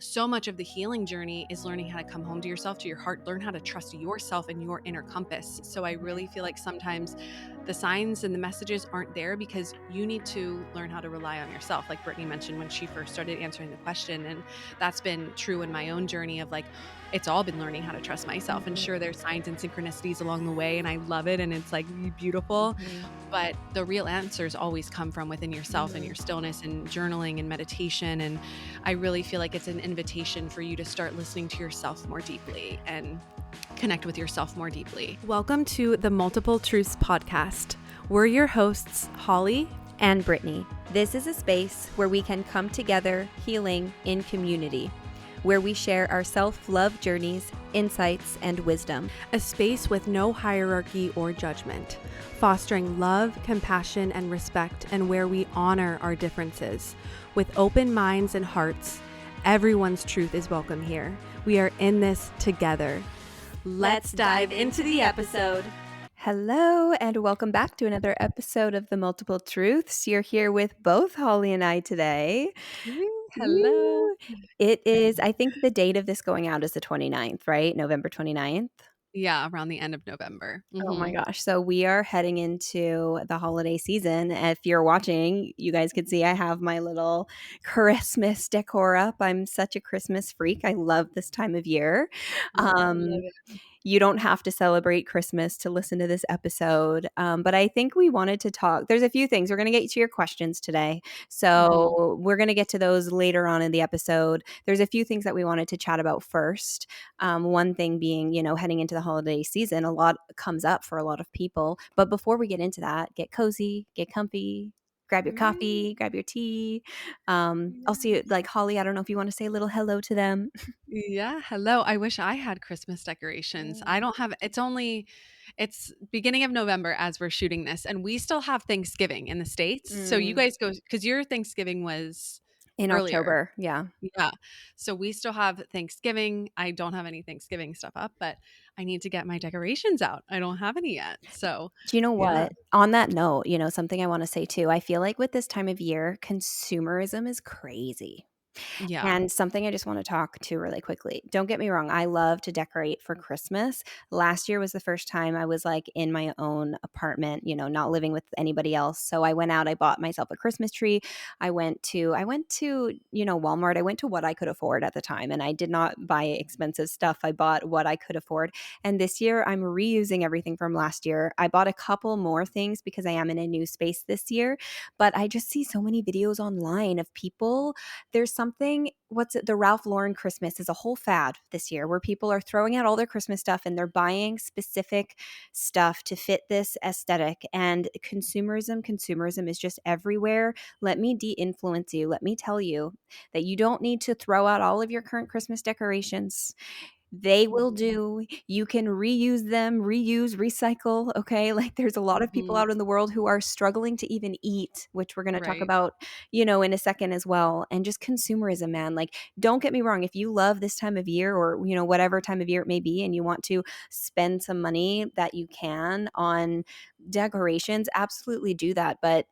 so much of the healing journey is learning how to come home to yourself, to your heart, learn how to trust yourself and your inner compass. So I really feel like sometimes the signs and the messages aren't there because you need to learn how to rely on yourself. Like Brittany mentioned when she first started answering the question. And that's been true in my own journey of like, it's all been learning how to trust myself. And Mhm. sure, there's signs and synchronicities along the way. And I love it. And it's like beautiful. Mhm. But the real answers always come from within yourself and Mhm. your stillness and journaling and meditation. And I really feel like it's an invitation for you to start listening to yourself more deeply and connect with yourself more deeply. Welcome to the Multiple Truths podcast. We're your hosts, Holly And Brittany, this is a space where we can come together healing in community, where we share our self-love journeys, insights, and wisdom. a space with no hierarchy or judgment, fostering love, compassion, and respect, and where we honor our differences. With open minds and hearts, everyone's truth is welcome here. We are in this together. Let's dive into the episode. Hello, and welcome back to another episode of The Multiple Truths. You're here with both Holly and I today. Hello. Woo! It is, I think the date of this going out is the 29th, right? November 29th. Yeah, around the end of November. Oh my gosh. So we are heading into the holiday season. If you're watching, you guys could see I have my little Christmas decor up. I'm such a Christmas freak. I love this time of year. Love Um, it. you don't have to celebrate Christmas to listen to this episode. But I think we wanted to talk. There's a few things. We're going to get to your questions today. Mhm. So we're going to get to those later on in the episode. There's a few things that we wanted to chat about first. One thing being, heading into the holiday season, a lot comes up for a lot of people. But before we get into that, get cozy, get comfy, grab your coffee, grab your tea. I'll see you, like Holly, I don't know if you want to say a little hello to them. Yeah, hello. I wish I had Christmas decorations. I don't have it's beginning of November as we're shooting this and we still have Thanksgiving in the States. So you Mm, guys go cuz your Thanksgiving was in earlier. October. Yeah. Yeah. So we still have Thanksgiving. I don't have any Thanksgiving stuff up, but I need to get my decorations out. I don't have any yet. So, Do you know yeah. what? On that note, something I want to say too, I feel like with this time of year, consumerism is crazy. Yeah. And something I just want to talk to really quickly. Don't get me wrong, I love to decorate for Christmas. Last year was the first time I was like in my own apartment, not living with anybody else. So I went out, I bought myself a Christmas tree. I went to, Walmart. I went to what I could afford at the time, and I did not buy expensive stuff. I bought what I could afford. And this year I'm reusing everything from last year. I bought a couple more things because I am in a new space this year, but I just see so many videos online of people. There's something, what's it? The Ralph Lauren Christmas is a whole fad this year where people are throwing out all their Christmas stuff and they're buying specific stuff to fit this aesthetic. And consumerism is just everywhere. Let me de-influence you. Let me tell you that you don't need to throw out all of your current Christmas decorations. They will Mhm. do. You can reuse them, reuse, recycle, okay? Like, there's a lot of people Mhm. out in the world who are struggling to even eat, which we're gonna talk Right. about, in a second as well, and just consumerism, man. Like, don't get me wrong, if you love this time of year or, whatever time of year it may be, and you want to spend some money that you can on decorations, absolutely do that, but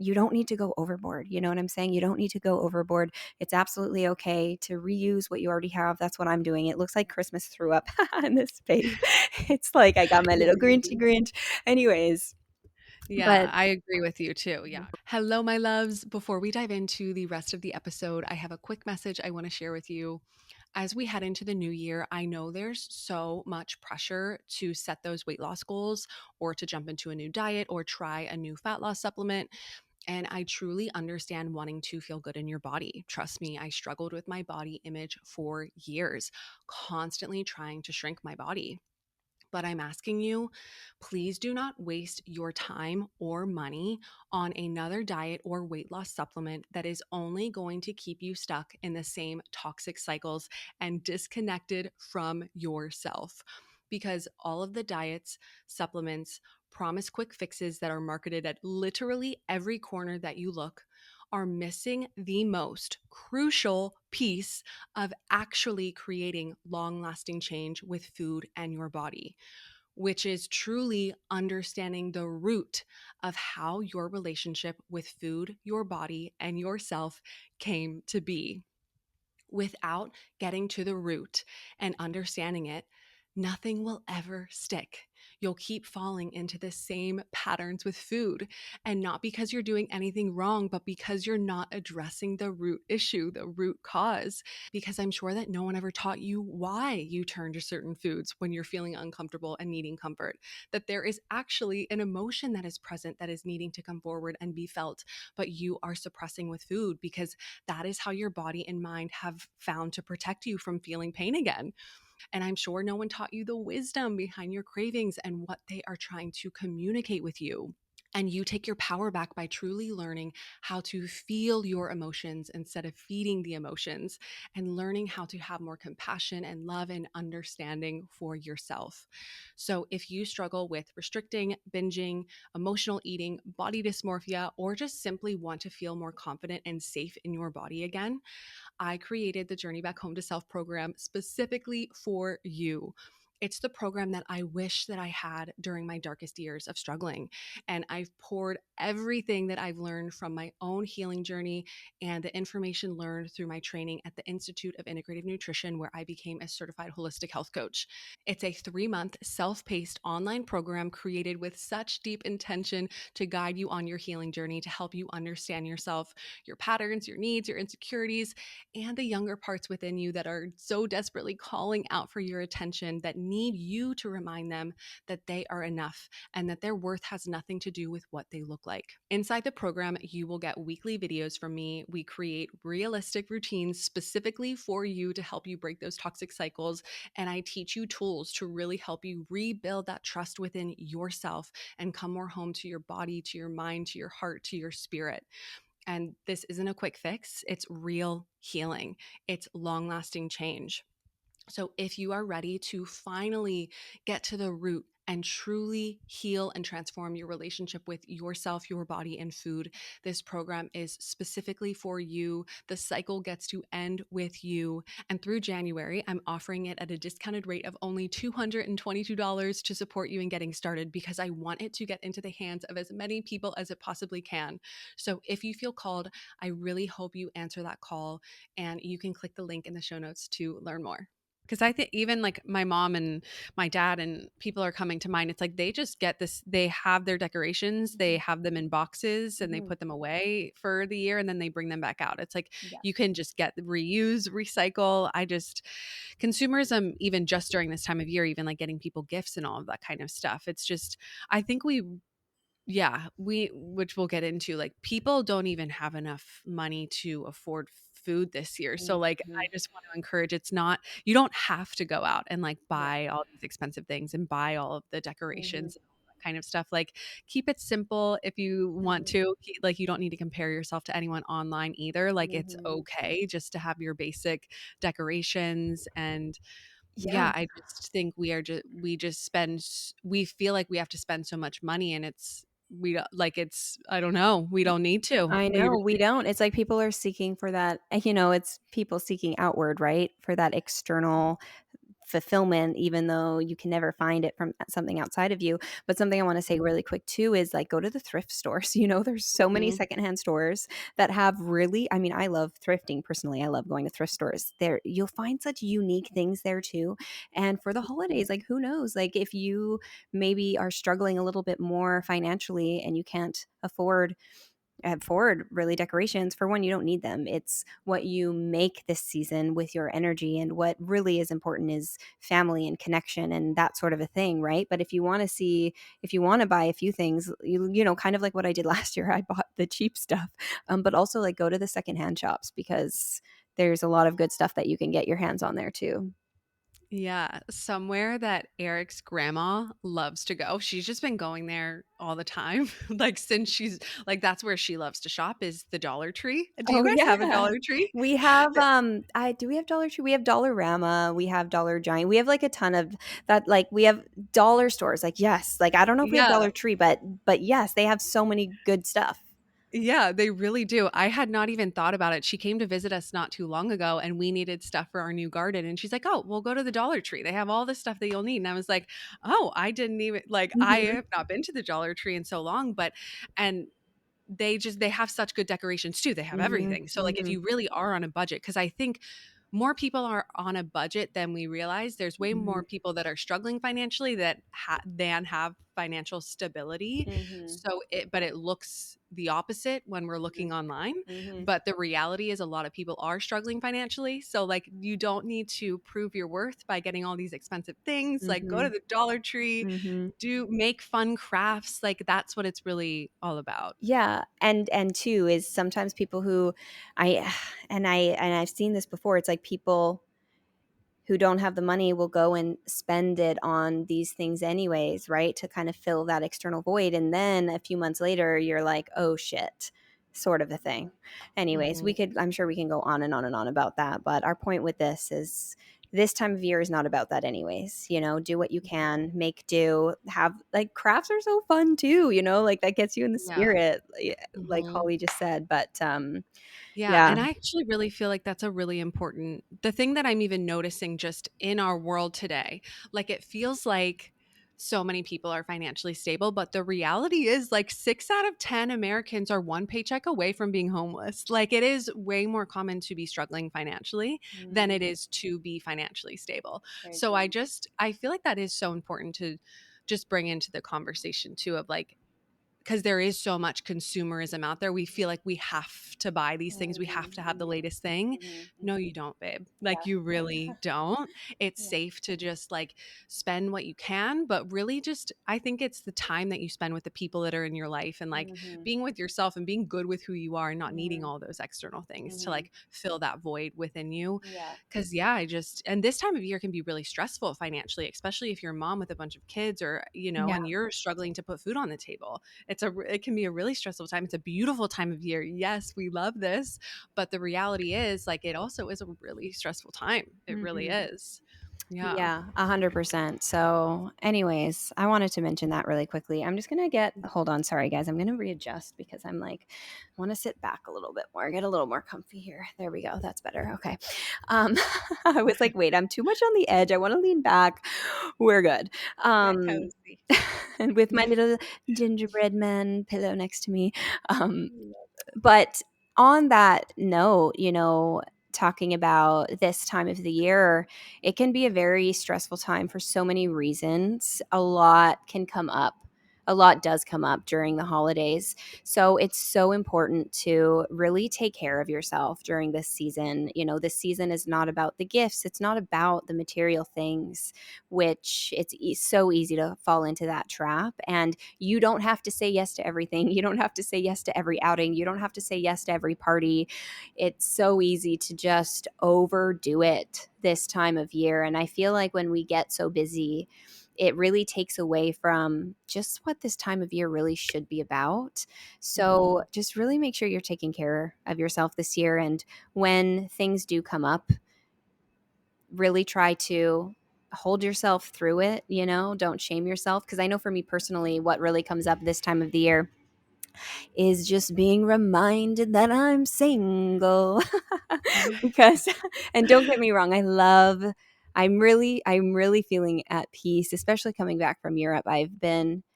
you don't need to go overboard, you know what I'm saying? You don't need to go overboard. It's absolutely okay to reuse what you already have. That's what I'm doing. It looks like Christmas threw up in this space. It's like I got my little Grinchy Grinch. Anyways, Yeah, but I agree with you too. Yeah. Hello, my loves. Before we dive into the rest of the episode, I have a quick message I want to share with you. As we head into the new year, I know there's so much pressure to set those weight loss goals or to jump into a new diet or try a new fat loss supplement. And I truly understand wanting to feel good in your body. Trust me, I struggled with my body image for years, constantly trying to shrink my body. But I'm asking you, please do not waste your time or money on another diet or weight loss supplement that is only going to keep you stuck in the same toxic cycles and disconnected from yourself. Because all of the diets, supplements, promise quick fixes that are marketed at literally every corner that you look are missing the most crucial piece of actually creating long lasting change with food and your body, which is truly understanding the root of how your relationship with food, your body, and yourself came to be. without getting to the root and understanding it, nothing will ever stick. You'll keep falling into the same patterns with food. And not because you're doing anything wrong, but because you're not addressing the root issue, the root cause. Because I'm sure that no one ever taught you why you turn to certain foods when you're feeling uncomfortable and needing comfort. That there is actually an emotion that is present that is needing to come forward and be felt, but you are suppressing with food because that is how your body and mind have found to protect you from feeling pain again. And I'm sure no one taught you the wisdom behind your cravings and what they are trying to communicate with you. And you take your power back by truly learning how to feel your emotions instead of feeding the emotions, and learning how to have more compassion and love and understanding for yourself. So, if you struggle with restricting, binging, emotional eating, body dysmorphia, or just simply want to feel more confident and safe in your body again, I created the Journey Back Home to Self program specifically for you. It's the program that I wish that I had during my darkest years of struggling. And I've poured everything that I've learned from my own healing journey and the information learned through my training at the Institute of Integrative Nutrition, where I became a certified holistic health coach. It's a 3-month self paced online program created with such deep intention to guide you on your healing journey, to help you understand yourself, your patterns, your needs, your insecurities, and the younger parts within you that are so desperately calling out for your attention, that need you to remind them that they are enough and that their worth has nothing to do with what they look like. Inside the program, you will get weekly videos from me. We create realistic routines specifically for you to help you break those toxic cycles. And I teach you tools to really help you rebuild that trust within yourself and come more home to your body, to your mind, to your heart, to your spirit. And this isn't a quick fix, it's real healing, it's long lasting change. So, if you are ready to finally get to the root and truly heal and transform your relationship with yourself, your body, and food, this program is specifically for you. The cycle gets to end with you. And through January, I'm offering it at a discounted rate of only $222 to support you in getting started, because I want it to get into the hands of as many people as it possibly can. So, if you feel called, I really hope you answer that call, and you can click the link in the show notes to learn more. Because I think even like my mom and my dad and people are coming to mind. It's like they just get this, they have their decorations, they Mhm. have them in boxes and they Mhm. put them away for the year and then they bring them back out. It's like Yeah. you can just get reuse, recycle. I just, consumerism, even just during this time of year, even like getting people gifts and all of that kind of stuff. It's just, I think we, yeah, which we'll get into, like, people don't even have enough money to afford food this year. So, like, I Mhm. just want to encourage, it's not, you don't have to go out and like Yeah. buy all these expensive things and buy all of the Mhm. decorations and all that kind of stuff. Like, keep it simple if you want Mhm. to. Like, you don't need to compare yourself to anyone online either. Like, it's Mhm. okay just to have your basic decorations. And Yeah. yeah, I just think we just spend we feel like we have to spend so much money, and it's we don't like, it's, I don't know, we don't need to. I We know, really we don't. It's like people are seeking for that, it's people seeking outward, right? For that external fulfillment, even though you can never find it from something outside of you. But something I want to say really quick too is like go to the thrift stores. There's so many Mhm. secondhand stores that have really, I love thrifting personally. I love going to thrift stores. There you'll find such unique things there too. And for the holidays, like who knows? Like if you maybe are struggling a little bit more financially and you can't afford really decorations. For one, you don't need them. It's what you make this season with your energy, and what really is important is family and connection and that sort of a thing, right? But if you want to buy a few things, kind of like what I did last year, I bought the cheap stuff. But also like go to the secondhand shops, because there's a lot of good stuff that you can get your hands on there too. Yeah, somewhere that Eric's grandma loves to go. She's just been going there all the time. Like, since she's like, that's where she loves to shop, is the Dollar Tree. Do you Oh guys have a yeah. Dollar Tree? We have I do we have Dollar Tree? We have Dollarama, we have Dollar Giant. We have like a ton of that, like we have dollar stores. Like yes, like I don't know if we have Yeah. Dollar Tree, but yes, they have so many good stuff. Yeah, they really do. I had not even thought about it. She came to visit us not too long ago and we needed stuff for our new garden. And she's like, "Oh, we'll go to the Dollar Tree. They have all this stuff that you'll need." And I was like, "Oh, I didn't even like, I Mhm. have not been to the Dollar Tree in so long." But, and they have such good decorations too. They have Mhm. everything. So like if Mhm. you really are on a budget, because I think more people are on a budget than we realize. There's way Mhm. more people that are struggling financially that than have financial stability. Mhm. So but it looks the opposite when we're looking online. Mhm. But the reality is a lot of people are struggling financially. So like you don't need to prove your worth by getting all these expensive things. Like go to Mhm. the Dollar Tree, Mhm. do make fun crafts. Like that's what it's really all about. Yeah, and too is sometimes people who I and I've seen this before. It's like people who don't have the money will go and spend it on these things anyways, right? To kind of fill that external void. And then a few months later, you're like, oh shit, sort of a thing. Anyways, Mhm. I'm sure we can go on and on and on about that. But our point with this is this time of year is not about that anyways. Do what you can, make do, have like crafts are so fun too, like that gets you in the Yeah. spirit, like Mhm. Holly just said. But Yeah, yeah. and I actually really feel like that's a really important the thing that I'm even noticing just in our world today. Like it feels like so many people are financially stable, but the reality is like 6 out of 10 Americans are one paycheck away from being homeless. Like it is way more common to be struggling financially than it Mhm. is to be financially stable. Very So true. I feel like that is so important to just bring into the conversation too of like because there is so much consumerism out there. We feel like we have to buy these things. We have Mhm, to have the mhm, latest thing. mhm, No, mhm. you don't, babe. Like Yeah. you really don't. It's Yeah. safe to just like spend what you can, but really just I think it's the time that you spend with the people that are in your life and like Mhm, being with yourself and being good with who you are and not needing mhm, all those external things to mhm. like fill that void within you. Yeah. Cause yeah, and this time of year can be really stressful financially, especially if you're a mom with a bunch of kids or, Yeah. and you're struggling to put food on the table. It can be a really stressful time. It's a beautiful time of year. Yes, we love this, but the reality is like it also is a really stressful time. It really Mhm. is. Yeah. Yeah, 100%. So, anyways, I wanted to mention that really quickly. I'm just gonna hold on, sorry guys. I'm gonna readjust because I'm like, I want to sit back a little bit more, get a little more comfy here. There we go. That's better. Okay. Um, I was like, wait, I'm too much on the edge. I want to lean back. We're good. Get Um, cozy. and with my little gingerbread man pillow next to me. But on that note, talking about this time of the year, it can be a very stressful time for so many reasons. A lot can come up. A lot does come up during the holidays. So it's so important to really take care of yourself during this season. This season is not about the gifts, it's not about the material things, which it's so easy to fall into that trap. And you don't have to say yes to everything. You don't have to say yes to every outing. You don't have to say yes to every party. It's so easy to just overdo it this time of year. And I feel like when we get so busy, it really takes away from just what this time of year really should be about. So Mhm. just really make sure you're taking care of yourself this year. And when things do come up, really try to hold yourself through it, don't shame yourself. Because I know for me personally, what really comes up this time of the year is just being reminded that I'm single. Because and don't get me wrong, I'm really feeling at peace, especially coming back from Europe.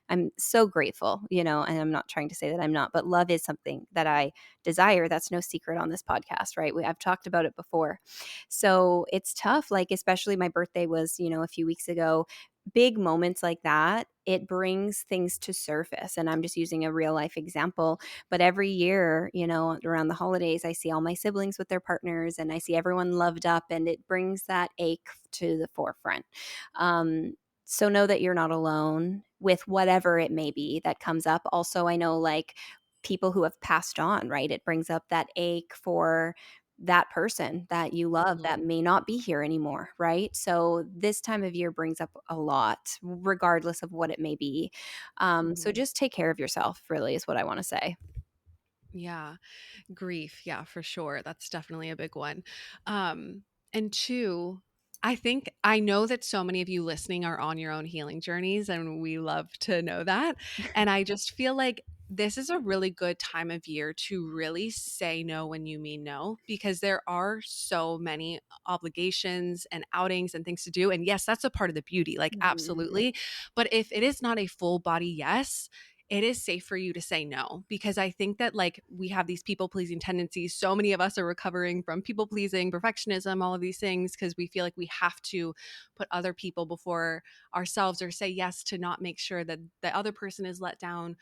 I'm so grateful, and I'm not trying to say that I'm not, but love is something that I desire. That's no secret on this podcast, right? I've talked about it before. So it's tough, like, especially my birthday was, a few weeks ago. Big moments like that, it brings things to surface. And I'm just using a real life example. But every year, around the holidays, I see all my siblings with their partners and I see everyone loved up, and it brings that ache to the forefront. Um, so know that you're not alone with whatever it may be that comes up. Also, I know like people who have passed on, right? It brings up that ache for that person that you love that Mhm. may not be here anymore, right? So this time of year brings up a lot, regardless of what it may be. So Mhm. just take care of yourself, really, is what I want to say. Yeah. Grief, yeah, for sure. That's definitely a big one. Um, and two, I know that so many of you listening are on your own healing journeys, and we love to know that. And I just feel like this is a really good time of year to really say no when you mean no, because there are so many obligations and outings and things to do. And yes, that's a part of the beauty, like Mhm. absolutely. But if it is not a full body yes, it is safe for you to say no, because I think that like we have these people pleasing tendencies. So many of us are recovering from people pleasing, perfectionism, all of these things, because we feel like we have to put other people before ourselves or say yes to not make sure that the other person is let down.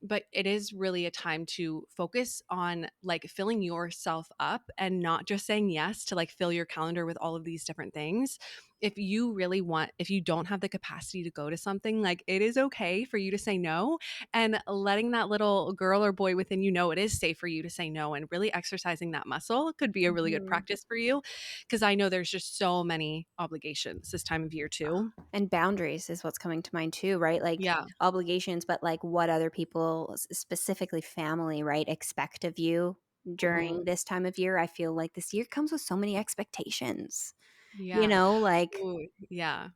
But it is really a time to focus on like filling yourself up and not just saying yes to like fill your calendar with all of these different things. If you really want, if you don't have the capacity to go to something, like it is okay for you to say no, and letting that little girl or boy within you know it is safe for you to say no, and really exercising that muscle could be a really good Mhm. practice for you, because I know there's just so many obligations this time of year too. And boundaries is what's coming to mind too, right? Like Yeah. obligations, but like what other people, specifically family, right, expect of you Mhm. during this time of year. I feel like this year comes with so many expectations, Yeah. like, Ooh, yeah.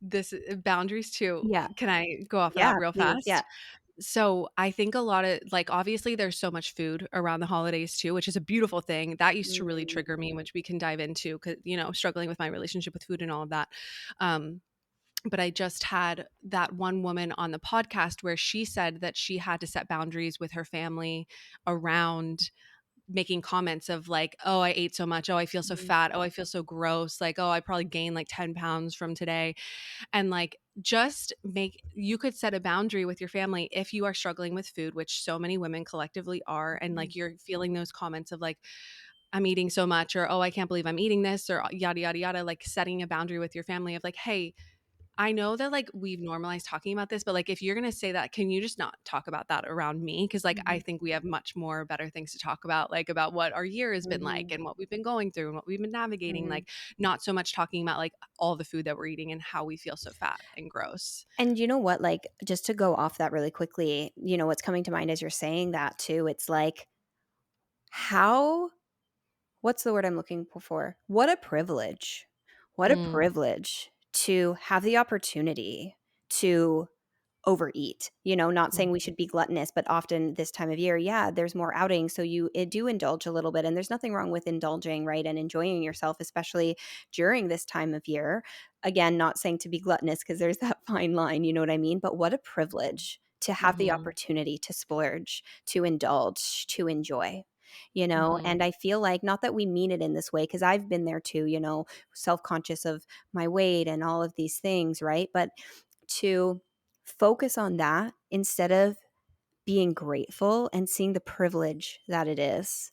This boundaries too. yeah, Can I go off of yeah, that real please, yeah. fast? So, I think a lot of like, obviously, there's so much food around the holidays too, which is a beautiful thing. That used to really Mhm, trigger me, which we can dive into because, struggling with my relationship with food and all of that. Um, but I just had that one woman on the podcast where she said that she had to set boundaries with her family around making comments of like, "Oh, I ate so much. Oh, I feel so mhm, fat. Oh, I feel so gross. Like, oh, I probably gained like 10 pounds from today." And like just make you could set a boundary with your family if you are struggling with food, which so many women collectively are, and mhm, like you're feeling those comments of like, I'm eating so much, or oh, I can't believe I'm eating this, or yada yada yada, like setting a boundary with your family of like, hey, I know that like we've normalized talking about this, but like if you're gonna say that, can you just not talk about that around me? Because like I mhm, think we have much more better things to talk about, like about what our year has been like mhm, and what we've been going through and what we've been navigating, mhm. like not so much talking about like all the food that we're eating and how we feel so fat and gross. And you know what? Like, just to go off that really quickly, what's coming to mind as you're saying that too, it's like, how what's the word I'm looking for? What a privilege. What a Mm, privilege to have the opportunity to overeat. Not saying we mhm, should be gluttonous, but often this time of year, yeah, there's more outings, so you do indulge a little bit, and there's nothing wrong with indulging, right, and enjoying yourself, especially during this time of year. Again, not saying to be gluttonous because there's that fine line, you know what I mean? But what a privilege to have the mhm, opportunity to splurge, to indulge, to enjoy. mhm, And I feel like, not that we mean it in this way, because I've been there too, self conscious of my weight and all of these things, right? But to focus on that instead of being grateful and seeing the privilege that it is.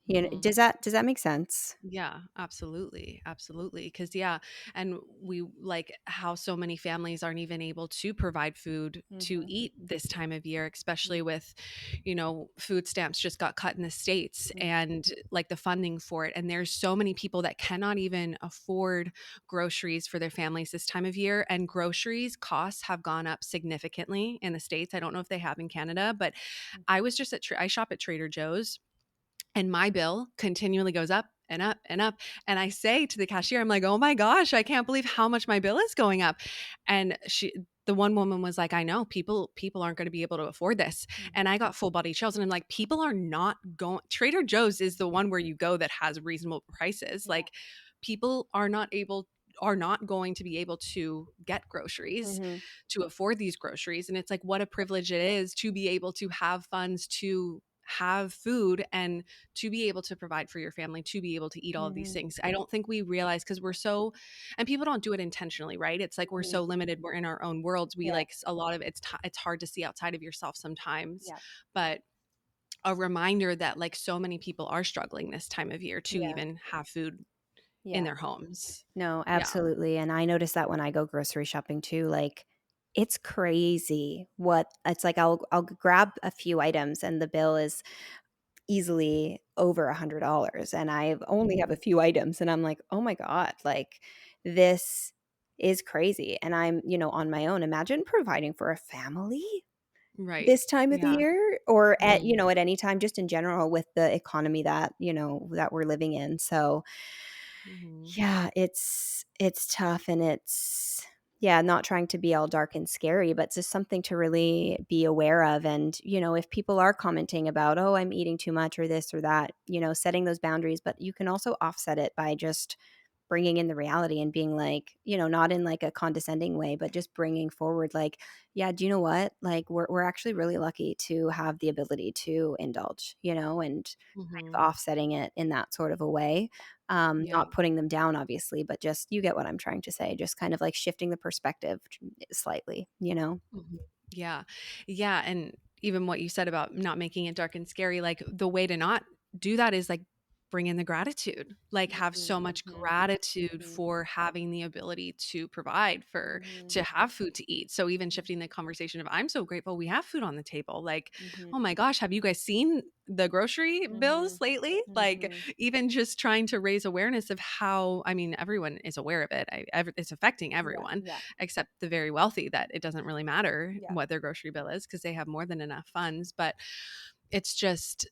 mhm. Does that make sense? Yeah, absolutely. Absolutely. Cause yeah. And we like how so many families aren't even able to provide food to Mhm, eat this time of year, mhm, especially with, food stamps just got cut in the States mhm, and like the funding for it. And there's so many people that cannot even afford groceries for their families this time of year. And groceries costs have gone up significantly in the States. I don't know if they have in Canada, but I was just I shop at Trader Joe's, and my bill continually goes up and up and up. And I say to the cashier, I'm like, oh my gosh, I can't believe how much my bill is going up. And the one woman was like, I know people aren't going to be able to afford this. mhm, And I got full body chills. And I'm like, people are not going, Trader Joe's is the one where you go that has reasonable prices. yeah, Like people are not going to be able to get groceries, mhm, to afford these groceries. And it's like, what a privilege it is to be able to have funds to have food and to be able to provide for your family, to be able to eat all of these mhm, things. I don't think we realize, because we're so, and people don't do it intentionally, right? It's like we're mhm, so limited. We're in our own worlds. We yeah, like a lot of it's hard to see outside of yourself sometimes, yeah, but a reminder that like so many people are struggling this time of year to yeah, even have food in yeah. their homes. No, Yeah. absolutely, and I notice that when I go grocery shopping too, like, it's crazy what it's like. I'll grab a few items and the bill is easily over $100, and I only have a Mhm. few items, and I'm like, "Oh my god, like, this is crazy," and I'm, on my own. Imagine providing for a family Right. this time of the Yeah. year, or at, Mhm. at any time, just in general with the economy that, that we're living in. So, Mhm. yeah, it's tough, and it's, yeah, not trying to be all dark and scary, but just something to really be aware of. And, if people are commenting about, "Oh, I'm eating too much," or this or that, setting those boundaries, but you can also offset it by just bringing in the reality and being like, not in like a condescending way, but just bringing forward like, yeah, do you know what? Like we're actually really lucky to have the ability to indulge, and kind of Mhm. offsetting it in that sort of a way. Yeah. Not putting them down, obviously, but just you get what I'm trying to say. Just kind of like shifting the perspective slightly. Mhm. Yeah. Yeah, and even what you said about not making it dark and scary, like, the way to not do that is, like, bring in the gratitude. Like, have Mhm, so much mhm, gratitude mhm, for having the ability to provide, for mhm, to have food to eat. So even shifting the conversation of, "I'm so grateful we have food on the table." Like, mhm, "Oh my gosh, have you guys seen the grocery mhm, bills lately?" Like, mhm. even just trying to raise awareness of how, I mean, everyone is aware of it. It's affecting Yeah, everyone yeah, except the very wealthy, that it doesn't really matter yeah. what their grocery bill is because they have more than enough funds. But it's just,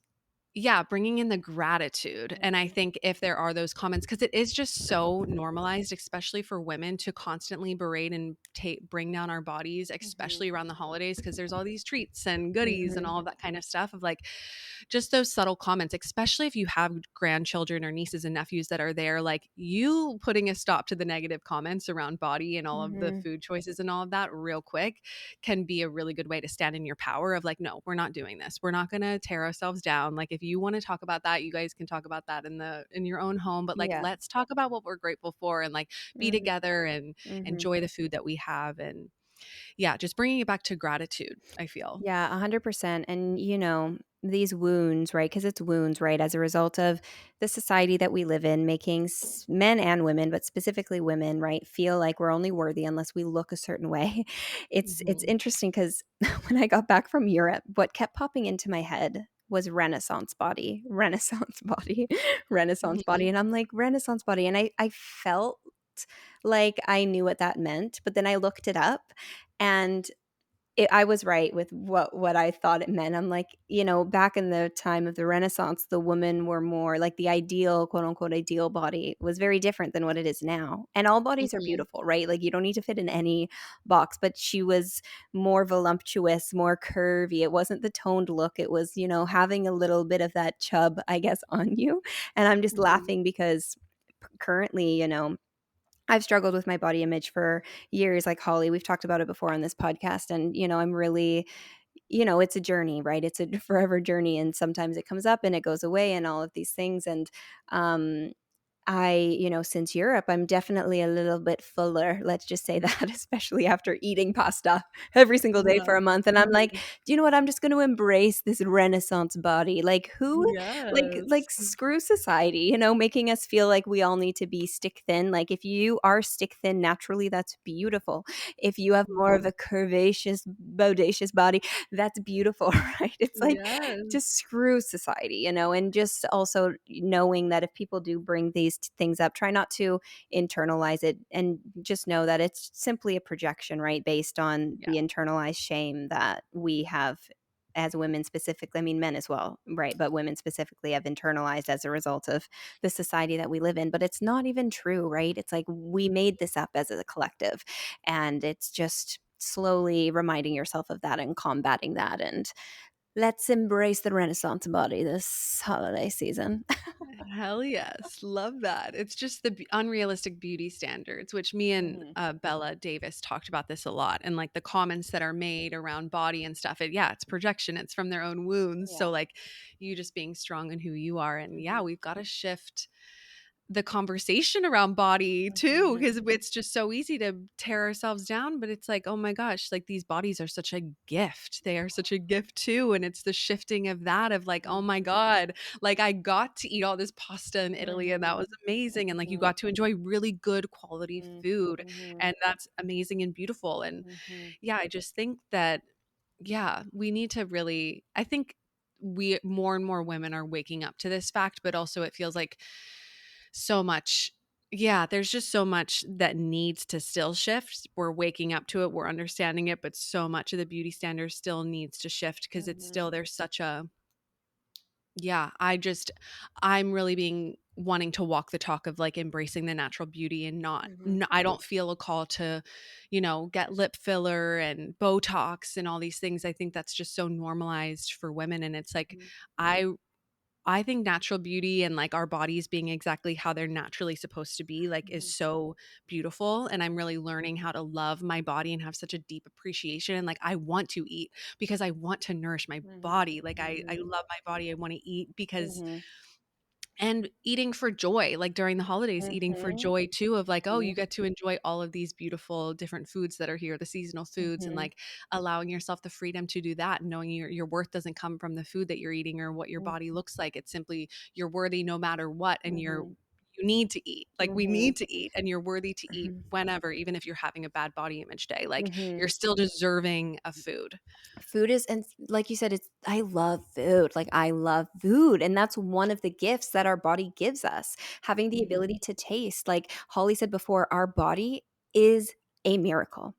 yeah, bringing in the gratitude. And I Mhm, think if there are those comments, because it is just so normalized, especially for women, to constantly berate and bring down our bodies, mhm, especially around the holidays, because there's all these treats and goodies and mhm, all of that kind of stuff, of like just those subtle comments, especially if you have grandchildren or nieces and nephews that are there, like, you putting a stop to the negative comments around body and all of the mhm. food choices and all of that real quick can be a really good way to stand in your power of like, no, we're not doing this. We're not going to tear ourselves down. Like, if you want to talk about that, you guys can talk about that in your own home, but like, Yeah. let's talk about what we're grateful for and like be Mhm, together and mhm. enjoy the food that we have. And yeah, just bringing it back to gratitude, I feel. Yeah, 100%. And, these wounds, right? Because it's wounds, right? As a result of the society that we live in, making men and women, but specifically women, right, feel like we're only worthy unless we look a certain way. It's Mhm. interesting because when I got back from Europe, what kept popping into my head was Renaissance body, Renaissance body, Renaissance body. Mhm. And I'm like, Renaissance body. And I felt like I knew what that meant, but then I looked it up and I was right with what I thought it meant. I'm like, back in the time of the Renaissance, the women were more like the ideal, quote unquote, ideal body was very different than what it is now. And all bodies are Mhm. beautiful, right? Like you don't need to fit in any box, but she was more voluptuous, more curvy. It wasn't the toned look. It was, having a little bit of that chub, I guess, on you. And I'm just Mhm. laughing because currently, I've struggled with my body image for years, like Holly. We've talked about it before on this podcast. And, I'm really, it's a journey, right? It's a forever journey. And sometimes it comes up and it goes away and all of these things. And um, since Europe, I'm definitely a little bit fuller. Let's just say that, especially after eating pasta every single day Yeah. for a month. And I'm like, Mhm. do you know what? I'm just going to embrace this Renaissance body. Like who, like Yes. screw society, making us feel like we all need to be stick thin. Like if you are stick thin naturally, that's beautiful. If you have more of Mhm. a curvaceous, bodacious body, that's beautiful, right? It's like just Yes. screw society, and just also knowing that if people do bring these things up, try not to internalize it and just know that it's simply a projection, right? Based on Yeah. the internalized shame that we have as women specifically. I mean, men as well, right? But women specifically have internalized as a result of the society that we live in. But it's not even true, right? It's like we made this up as a collective. And it's just slowly reminding yourself of that and combating that. And let's embrace the Renaissance body this holiday season. Hell yes. Love that. It's just the unrealistic beauty standards, which me and Mhm. Bella Davis talked about this a lot. And like the comments that are made around body and stuff, yeah, it's projection, it's from their own wounds. Yeah. So, like, you just being strong in who you are. And yeah, Mhm. we've got to shift the conversation around body too, Mhm. because it's just so easy to tear ourselves down, but it's like, oh my gosh, like, these bodies are such a gift, they are such a gift too. And it's the shifting of that, of like, oh my Mhm. god, like, I got to eat all this pasta in Italy and that Mhm. was amazing, and like, you Mhm. got to enjoy really good quality Mhm. food, Mhm. and that's amazing and beautiful. And Mhm. yeah, I just think that, yeah, we need to really, I think we, more and more women are waking up to this fact, but also it feels like so much, yeah, there's just so much that needs to still shift. We're waking up to it, we're understanding it, but so much of the beauty standard still needs to shift because it's Mhm. still, there's such a, yeah, I'm really being wanting to walk the talk of like embracing the natural beauty and not, Mhm. I don't feel a call to, get lip filler and Botox and all these things. I think that's just so normalized for women. And it's like, Mhm. I I think natural beauty and like our bodies being exactly how they're naturally supposed to be like is Mhm. so beautiful, and I'm really learning how to love my body and have such a deep appreciation, and like I want to eat because I want to nourish my Mhm. body. Like I Mhm. love my body. I want to eat because Mhm. and eating for joy, like during the holidays, eating for Mhm. joy too, of like, oh, Mhm. you get to enjoy all of these beautiful different foods that are here, the seasonal foods, and Mhm. like allowing yourself the freedom to do that, and knowing your worth doesn't come from the food that you're eating or what your body looks like. It's simply you're worthy no matter what, and Mhm. you need to eat. Like we Mhm. need to eat, and you're worthy to eat Mhm. whenever, even if you're having a bad body image day. Like you're Mhm. still deserving of food. Food is, and like you said, it's I love food. Like I love food, and that's one of the gifts that our body gives us. Having the Mhm, ability to taste. Like Holly said before, our body is a miracle.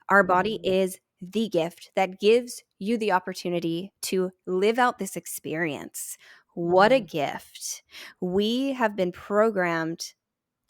Our body mhm, is the gift that gives you the opportunity to live out this experience. What a mhm, gift. We have been programmed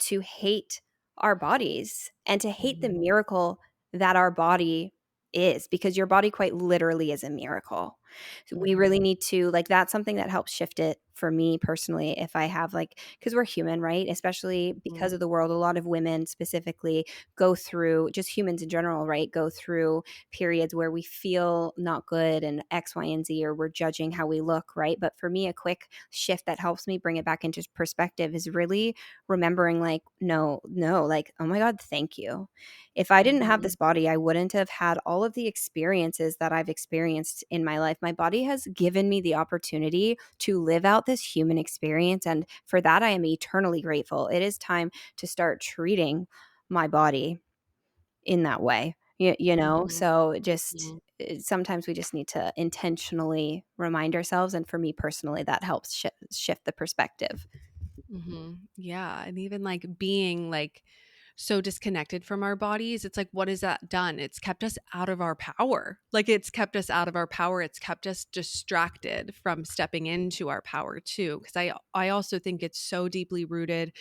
to hate our bodies and to hate the mhm, miracle that our body is, because your body quite literally is a miracle. So we mhm, really need to, like, that's something that helps shift it for me personally. If I have, like, because we're human, right? Especially because mhm, of the world, a lot of women specifically go through, just humans in general, right? Go through periods where we feel not good and X, Y, and Z, or we're judging how we look, right? But for me, a quick shift that helps me bring it back into perspective is really remembering, like, no, no, like, oh my God, thank you. If I didn't have mhm, this body, I wouldn't have had all of the experiences that I've experienced in my life. My body has given me the opportunity to live out this human experience. And for that, I am eternally grateful. It is time to start treating my body in that way. You know, mhm, so just mhm. sometimes we just need to intentionally remind ourselves. And for me personally, that helps shift the perspective. Yeah. And even like being like so disconnected from our bodies, it's like, what has that done? It's kept us out of our power. Like it's kept us out of our power. It's kept us distracted from stepping into our power too. Cause I also think it's so deeply rooted,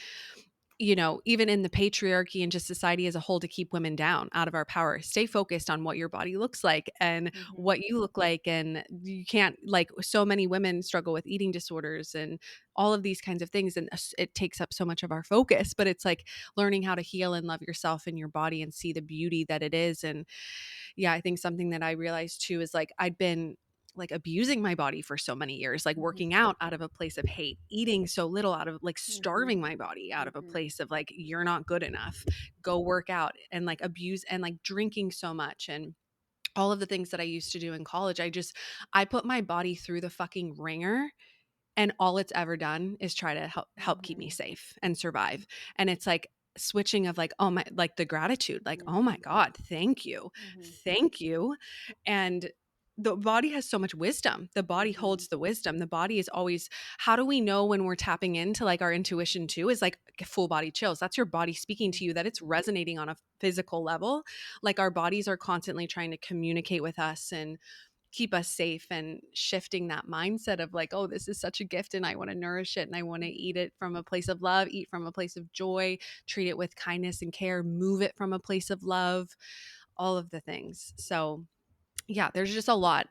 even in the patriarchy and just society as a whole, to keep women down, out of our power. Stay focused on what your body looks like and Mhm. what you look like. And you can't, like, so many women struggle with eating disorders and all of these kinds of things. And it takes up so much of our focus. But it's like learning how to heal and love yourself and your body and see the beauty that it is. And yeah, I think something that I realized too is like I'd been like abusing my body for so many years, like Mhm. working out out of a place of hate, eating so little out of like Mhm. starving my body out of a Mhm. place of like, you're not good enough, go work out, and like abuse and like drinking so much and all of the things that I used to do in college. I put my body through the fucking ringer, and all it's ever done is try to help keep me Mhm. safe and survive. And it's like switching of like, oh my, like the gratitude, like, oh my Mhm. god, thank you, Mhm. thank you. And the body has so much wisdom. The body Mhm. holds the wisdom. The body is always, how do we know when we're tapping into like our intuition too, is like full body chills. That's your body speaking to you, that it's resonating on a physical level. Like our bodies are constantly trying to communicate with us and keep us safe, and shifting that mindset of like, oh, this is such a gift and I want to nourish it and I want to eat it from a place of love, eat from a place of joy, treat it with kindness and care, move it from a place of love, all of the things. So yeah, there's just a lot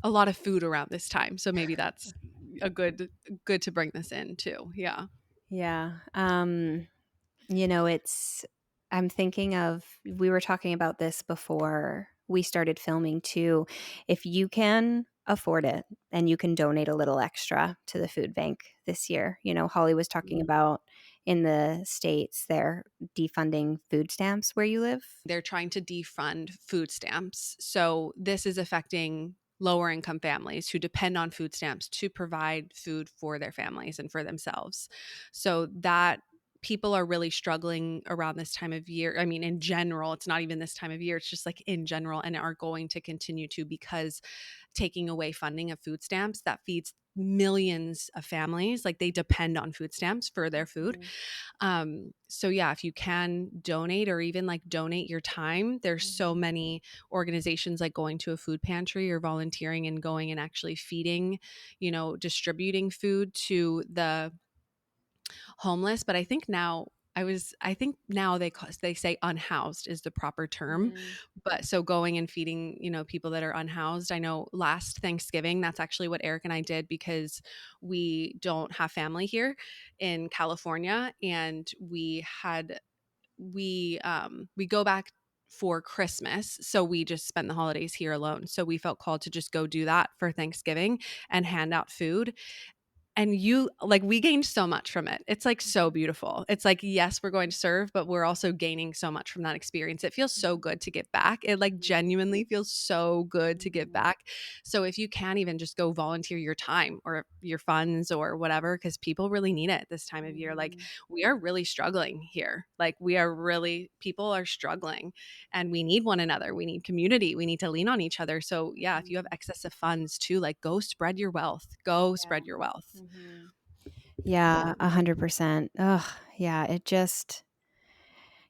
of food around this time. So maybe that's a good to bring this in too. Yeah. Yeah. It's I'm thinking of, we were talking about this before we started filming too. If you can afford it and you can donate a little extra to the food bank this year. Holly was talking about in the States, they're defunding food stamps where you live. They're trying to defund food stamps. So this is affecting lower income families who depend on food stamps to provide food for their families and for themselves. So that people are really struggling around this time of year. I mean, in general, it's not even this time of year, it's just like in general, and are going to continue to, because taking away funding of food stamps that feeds millions of families, like they depend on food stamps for their food. Mhm. So yeah, if you can donate or even like donate your time, there's so Mhm. many organizations like going to a food pantry or volunteering and going and actually feeding, distributing food to the homeless. But I think now I think now they say unhoused is the proper term, Mm, but so going and feeding, people that are unhoused. I know last Thanksgiving, that's actually what Eric and I did because we don't have family here in California, and we go back for Christmas, so we just spent the holidays here alone. So we felt called to just go do that for Thanksgiving and hand out food. And we gained so much from it. It's like so beautiful. It's like, yes, we're going to serve, but we're also gaining so much from that experience. It feels so good to give back. It like mhm, genuinely feels so good to give mhm, back. So if you can even just go volunteer your time or your funds or whatever, because people really need it this time of year. Like mhm, we are really struggling here. People are struggling, and we need one another. We need community. We need to lean on each other. So yeah, if you have mhm. excess of funds too, like go spread your wealth. Go Yeah. spread your wealth. Mhm. Yeah, Yeah. 100%. Ugh, yeah, it just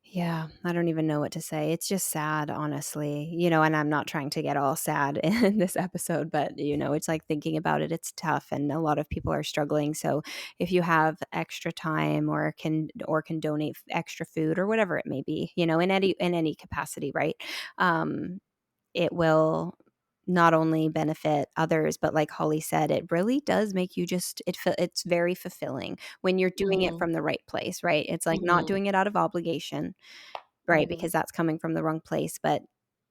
yeah, I don't even know what to say. It's just sad, honestly. And I'm not trying to get all sad in this episode, but it's like thinking about it, it's tough and a lot of people are struggling. So if you have extra time or can donate extra food or whatever it may be, in any capacity, right? Um it will not only benefit others, but like Holly said, it really does make you it's very fulfilling when you're doing it Mhm. from the right place, right? It's like not Mhm. doing it out of obligation, right? Mhm. Because that's coming from the wrong place, but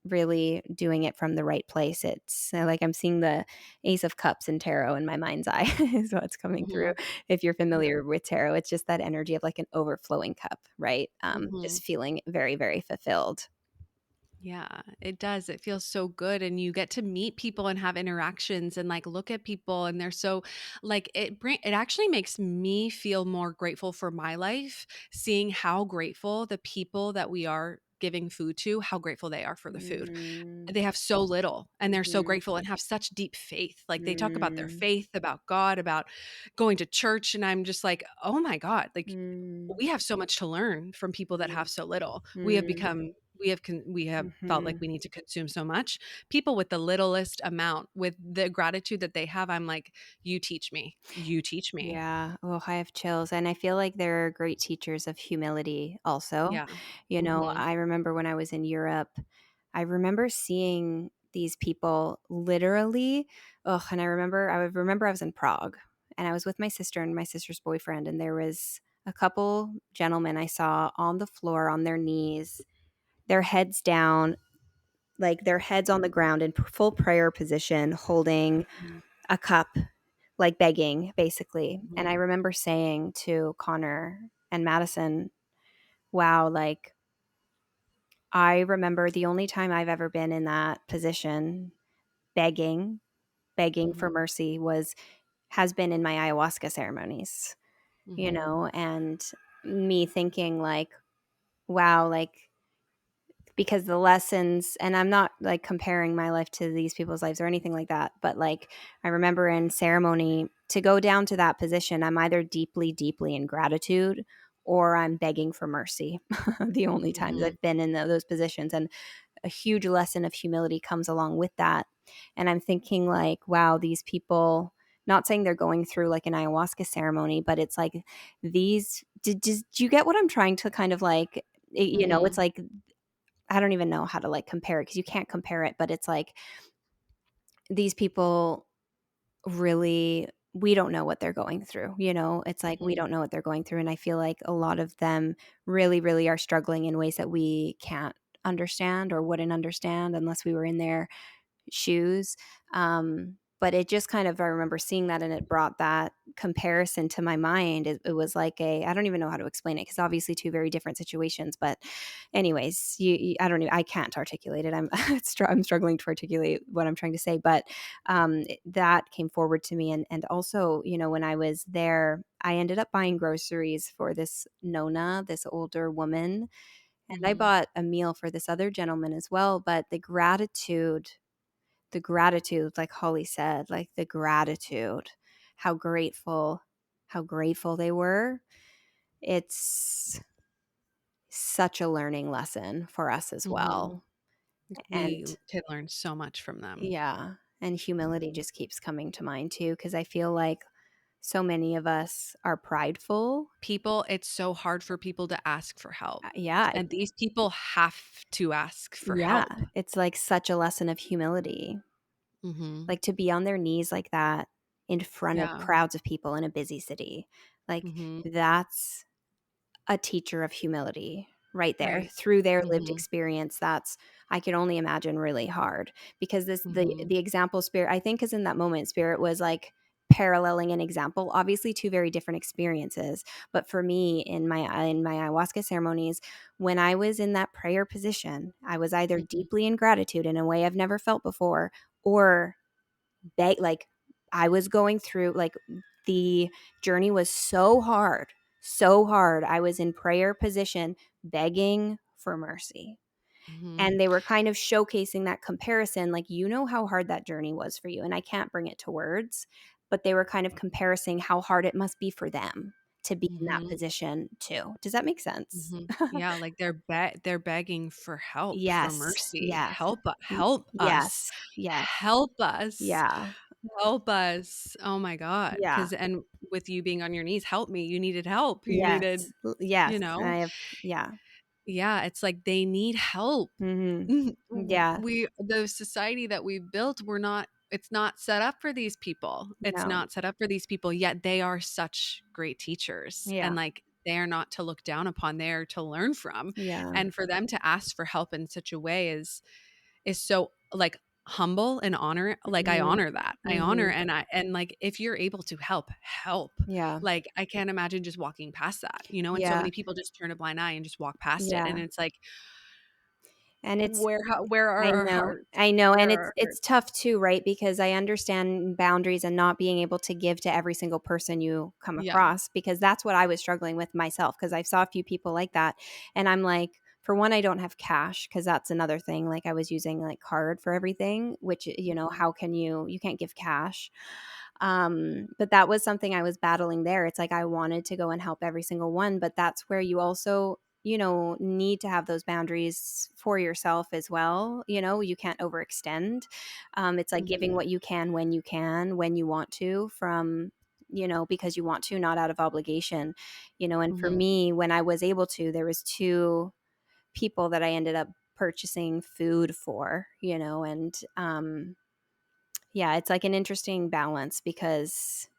really doing it from the right place. It's like I'm seeing the Ace of Cups in tarot in my mind's eye is what's coming through. Mhm. If you're Yeah. familiar with tarot, it's just that energy of like an overflowing cup, right? Mhm. Just feeling very, very fulfilled. Yeah, it does. It feels so good, and you get to meet people and have interactions and like look at people, and they're so like it actually makes me feel more grateful for my life, seeing how grateful the people that we are giving food to, how grateful they are for the food. Mm, They have so little and they're so mhm, grateful and have such deep faith. Like they talk about their mm, faith, about God, about going to church, and I'm just like, "Oh my God, like mm, we have so much to learn from people that have so little." mm, We have felt like mhm. we need to consume so much. People with the littlest amount, with the gratitude that they have, I'm like, "You teach me. You teach me." Yeah. Oh, I have chills. And I feel like they're great teachers of humility also. Yeah. Mhm. I remember when I was in Europe, I remember seeing these people literally. Oh, and I remember I was in Prague and I was with my sister and my sister's boyfriend, and there was a couple gentlemen I saw on the floor on their knees, their heads down, like their heads on the ground in full prayer position, holding Mhm. a cup, like begging, basically. And I Mhm. remember saying to Connor and Madison, wow, like I remember the only time I've ever been in that position, begging, begging for Mhm. mercy has been in my ayahuasca ceremonies, Mhm. and me thinking like, wow, like because the lessons, and I'm not like comparing my life to these people's lives or anything like that, but like I remember in ceremony to go down to that position, I'm either deeply, deeply in gratitude or I'm begging for mercy. The only times Mhm. I've been in those positions. And a huge lesson of humility comes along with that. And I'm thinking, like, wow, these people, not saying they're going through like an ayahuasca ceremony, but it's like did you get what I'm trying to kind of like, it's Mhm. like I don't even know how to like compare it because you can't compare it, but it's like these people really, we don't know what they're going through. It's like we Mhm. don't know what they're going through. And I feel like a lot of them really, really are struggling in ways that we can't understand or wouldn't understand unless we were in their shoes. But it just kind of, I remember seeing that and it brought that comparison to my mind. It was like I don't even know how to explain it because obviously two very different situations. But, anyways, I don't even, I can't articulate it. I'm struggling to articulate what I'm trying to say. But that came forward to me. And also, when I was there, I ended up buying groceries for this Nona, this older woman. And I Mhm. bought a meal for this other gentleman as well. But the gratitude, like Holly said, like the gratitude, how grateful they were. It's such a learning lesson for us as Mhm. well. We And can learn so much from them. yeah, and humility Mhm. just keeps coming to mind too, because I feel like so many of us are prideful. People, it's so hard for people to ask for help. Yeah, And these people have to ask for yeah, help. it's like such a lesson of humility. Mhm. Like, to be on their knees like that in front of Yeah. crowds of people in a busy city, like, Mhm. that's a teacher of humility right there. Right. Through their lived Mhm. experience, that's, I can only imagine, really hard, because this Mhm. the example Spirit, I think, is in that moment, Spirit was, like, paralleling an example, obviously 2 very different experiences, but for me, in my ayahuasca ceremonies, when I was in that prayer position, I was either Mhm. deeply in gratitude in a way I've never felt before, or like, I was going through, like, the journey was so hard, so hard. I was in prayer position begging for mercy. Mhm. And they were kind of showcasing that comparison, like, you know how hard that journey was for you. And I can't bring it to words, but they were kind of comparing how hard it must be for them to be in that Mhm. position too. Does that make sense? Mhm. Yeah, like they're begging for help, for Yes. mercy. Yes. Help us. Yes. Yes. Help us. Yeah. Help us. Oh my god. Yeah. Cuz and with you being on your knees, help me. You needed help. You needed, Yes. Yes. you And know. I have, yeah. Yeah, it's like they need help. Mhm. Yeah. We the society that we've built, we're not it's not set up for these people. It's No. not set up for these people, yet they are such great teachers. Yeah. And like they are not to look down upon, they are to learn from. Yeah. And for them to ask for help in such a way is so like humble and honor, like I Mhm. honor that. I honor Mhm. and like if you're able to help, help. Yeah. Like I can't imagine just walking past that, and so Yeah. many people just turn a blind eye and just walk past it. Yeah. And it's like And it's where are I our know. hearts? I know, Where and are it's our it's hearts? tough too, right? Because I understand boundaries and not being able to give to every single person you come Yeah. across, because that's what I was struggling with myself, because I saw a few people like that, and I'm like, for one, I don't have cash, because that's another thing, like, I was using, like, card for everything, which, Mhm. how can you can't give cash. But that was something I was battling there. It's like I wanted to go and help every single one, but that's where you also, need to have those boundaries for yourself as well. You can't overextend. It's like giving Mhm. what you can, when you want to, from, because you want to, not out of obligation. And for Mhm. me, when I was able to, there was two people that I ended up purchasing food for, and yeah, it's like an interesting balance, because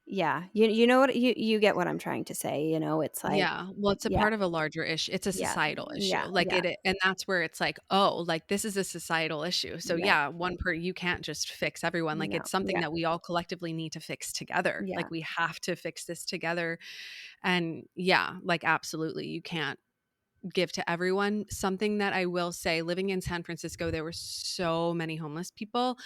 yeah, you know what, you get what I'm trying to say, it's like, Yeah. Well, it's a yeah, part of a larger issue. It's a yeah, societal issue. yeah, Like yeah, and that's where it's like, oh, like this is a societal issue. So yeah, yeah, you can't just fix everyone. Like no, it's something yeah, that we all collectively need to fix together. yeah, Like we have to fix this together. And yeah, like absolutely, you can't give to everyone. Something that I will say, living in San Francisco, there were so many homeless people,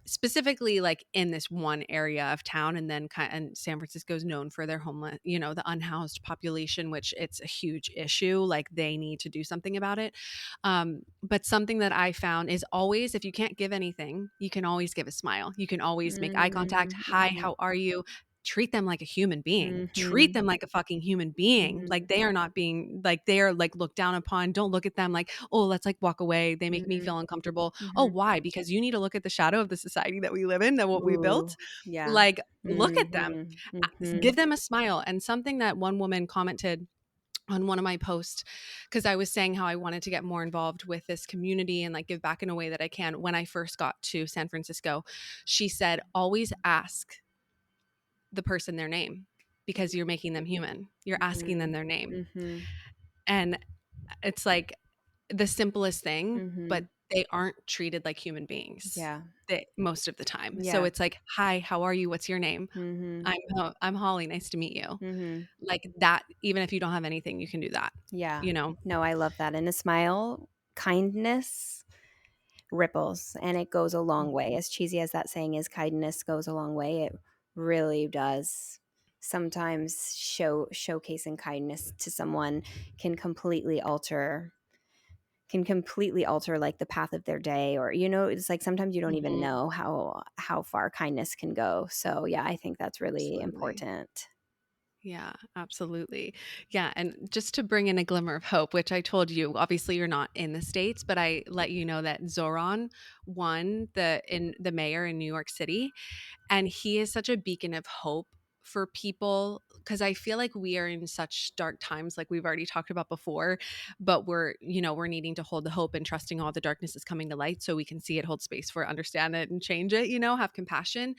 specifically like in this one area of town. And then and San Francisco is known for their homeless, the unhoused population, which it's a huge issue. Like they need to do something about it. But something that I found is always, if you can't give anything, you can always give a smile. You can always make eye contact. mhm, Hi, mhm, how are you? Treat them like a human being. Treat mhm, them like a fucking human being. Like mhm, they are not being like they are like looked down upon. Don't look at them like, oh, let's like walk away. They make me mhm, feel uncomfortable. Oh, mhm. why? Because you need to look at the shadow of the society that we live in, that what we built. Ooh, yeah, Like, look at them. mhm, mhm, Give them a smile. And something that one woman commented on one of my posts, because I was saying how I wanted to get more involved with this community and like give back in a way that I can. When I first got to San Francisco, she said, always ask the person their name, because you're making them human. You're asking them mhm, their name. mhm, And it's like the simplest thing, but mhm, they aren't treated like human beings yeah, most of the time. So yeah, it's like, hi, how are you? What's your name? mhm, I'm Holly. Nice to meet you. mhm, Like that, even if you don't have anything, you can do that, yeah. you know? No, I love that, and a smile, kindness ripples, and it goes a long way. Mhm. As cheesy as that saying is, kindness goes a long way. It really does. Sometimes showcasing kindness to someone can completely alter, like, the path of their day, or, it's like sometimes you don't even Mhm. know how far kindness can go. So yeah, I think that's really Absolutely. important. Yeah, absolutely. Yeah, and just to bring in a glimmer of hope, which I told you, obviously you're not in the States, but I let you know that Zoran won the mayor in New York City, and he is such a beacon of hope for people, because I feel like we are in such dark times, like we've already talked about before, but we're needing to hold the hope and trusting all the darkness is coming to light so we can see it, hold space for it, understand it, and change it, have compassion.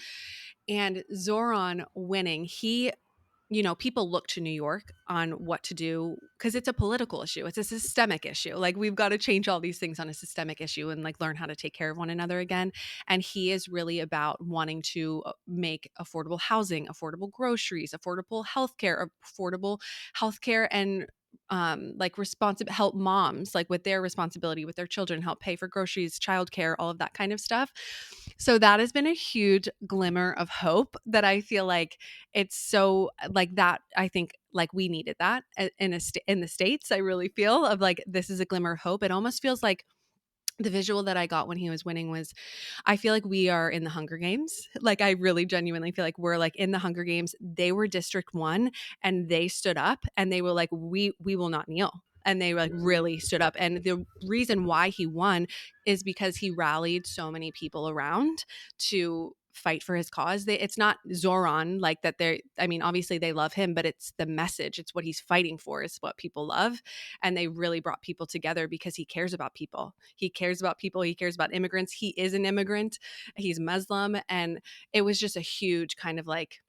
And Zoran winning, people look to New York on what to do because it's a political issue. It's a systemic issue. Like, we've got to change all these things on a systemic issue and like learn how to take care of one another again. And he is really about wanting to make affordable housing, affordable groceries, affordable healthcare, and like responsible help moms like with their responsibility with their children, help pay for groceries, childcare, all of that kind of stuff. So that has been a huge glimmer of hope that I feel like it's so like that. I think like we needed that in the States. I really feel of like this is a glimmer of hope. It almost feels like the visual that I got when he was winning was I feel like we are in the Hunger Games. Like, I really genuinely feel like we're like in the Hunger Games. They were District 1 and they stood up and they were like, we will not kneel. And they like really stood up. And the reason why he won is because he rallied so many people around to fight for his cause. It's not Zoran like that. I mean, obviously they love him, but it's the message. It's what he's fighting for is what people love. And they really brought people together because he cares about people. He cares about people. He cares about immigrants. He is an immigrant. He's Muslim. And it was just a huge kind of like,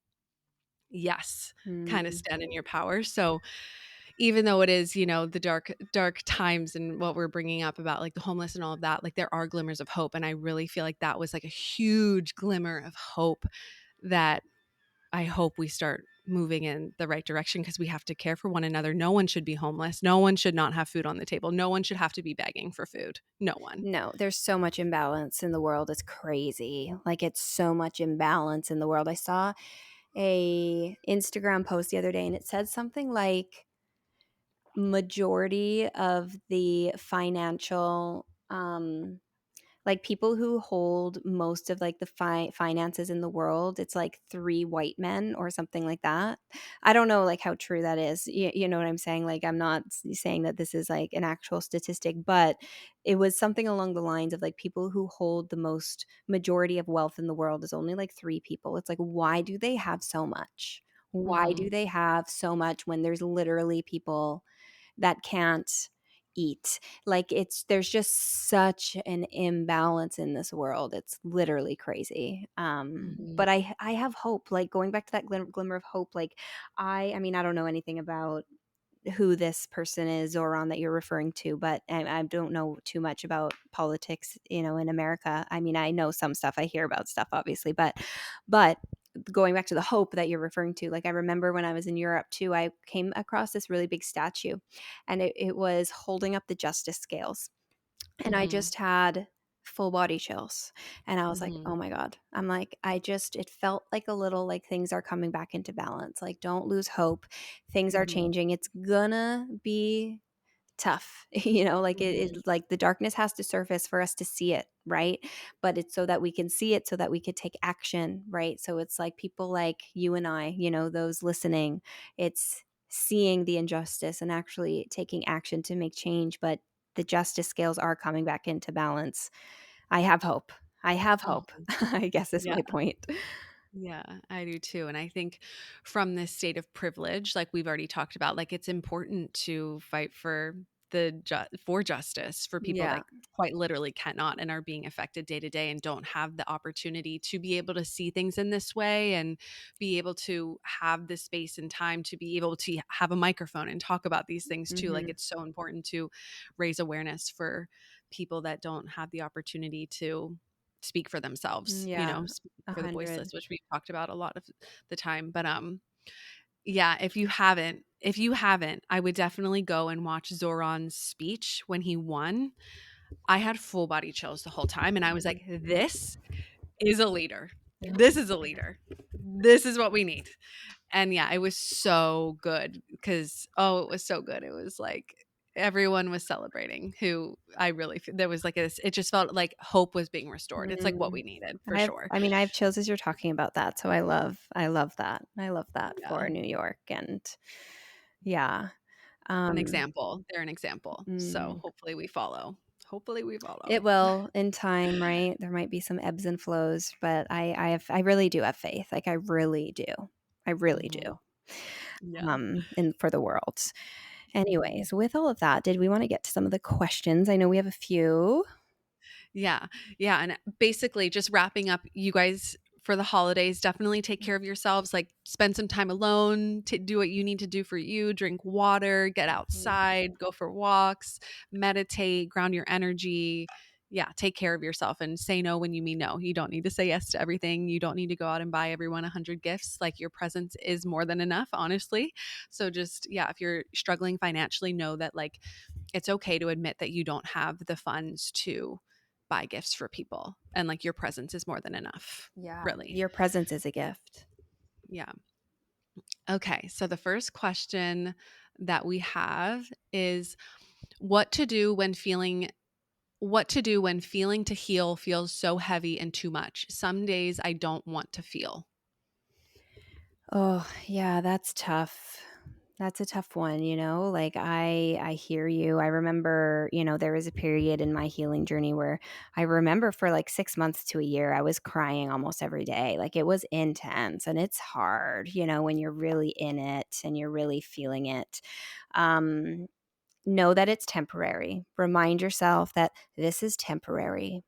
yes, kind of Mm. stand in your power. So even though it is, the dark times and what we're bringing up about like the homeless and all of that, like there are glimmers of hope. And I really feel like that was like a huge glimmer of hope that I hope we start moving in the right direction because we have to care for one another. No one should be homeless. No one should not have food on the table. No one should have to be begging for food. No one. No, there's so much imbalance in the world. It's crazy. Like, it's so much imbalance in the world. I saw a Instagram post the other day and it said something like majority of the financial like people who hold most of like the finances in the world, it's like three white men or something like that. I don't know like how true that is. You know what I'm saying? Like, I'm not saying that this is like an actual statistic, but it was something along the lines of like people who hold the most majority of wealth in the world is only like three people. It's like, why do they have so much? Why do Mhm. they have so much when there's literally people that can't eat? Like, there's just such an imbalance in this world. It's literally crazy. Mhm. But I have hope. Like, going back to that glimmer of hope. Like, I mean, I don't know anything about who this person is, Zoran, that you're referring to, but I don't know too much about politics, in America. I mean, I know some stuff. I hear about stuff, obviously, but going back to the hope that you're referring to, like, I remember when I was in Europe too, I came across this really big statue, and it was holding up the justice scales, and I Mhm. just had full body chills. And I was like, Mhm. "Oh my god." I'm like, it felt like a little like things are coming back into balance. Like, don't lose hope. Things are Mhm. changing. It's gonna be tough. Like, Mhm. like the darkness has to surface for us to see it, right? But it's so that we can see it so that we could take action, right? So it's like people like you and I, those listening, it's seeing the injustice and actually taking action to make change. But the justice scales are coming back into balance. I have hope. I have hope. Mhm. I guess is Yeah. my point. Yeah, I do too. And I think from this state of privilege, like we've already talked about, like it's important to fight for for justice for people that Yeah. quite literally cannot and are being affected day to day and don't have the opportunity to be able to see things in this way and be able to have the space and time to be able to have a microphone and talk about these things too. Like, Mhm. it's so important to raise awareness for people that don't have the opportunity to speak for themselves, Yeah. speak for the 100. voiceless, which we've talked about a lot of the time. But yeah, if you haven't, I would definitely go and watch Zoran's speech when he won. I had full body chills the whole time and I was like, this is a leader. This is a leader. This is what we need. And yeah, it was so good because it was so good. It was like everyone was celebrating who I really there was like it just felt like hope was being restored. It's like what Mm. we needed for I've sure. I mean, I have chills as you're talking about that, so I love that. I love that Yeah. for New York, and yeah. An Um, example. They're an example. So mm, hopefully we follow. Hopefully we it follow. will in time, right? There might be some ebbs and flows, but I really do have faith. Like, I really do. I really Mhm. do. Yeah. And for the world. Mhm. Anyways, with all of that, did we want to get to some of the questions? I know we have a few. Yeah. Yeah, and basically just wrapping up, you guys for the holidays, definitely take care of yourselves, like spend some time alone to do what you need to do for you, drink water, get Mhm. outside, go for walks, meditate, ground your energy. Yeah, take care of yourself and say no when you mean no. You don't need to say yes to everything. You don't need to go out and buy everyone 100 gifts. Like your presence is more than enough, honestly. So just yeah, if you're struggling financially, know that like it's okay to admit that you don't have the funds to buy gifts for people and like your presence is more than enough, Yeah. really. Your presence is a gift. Yeah. Okay, so the first question that we have is what to do when feeling to heal feels so heavy and too much. Some days I don't want to feel. Oh, yeah, that's tough. That's a tough one, like I hear you. I remember, there was a period in my healing journey where I remember for like 6 months to a year I was crying almost every day. Like it was intense and it's hard, when you're really in it and you're really feeling it. Um know that it's temporary. Remind yourself that this is temporary.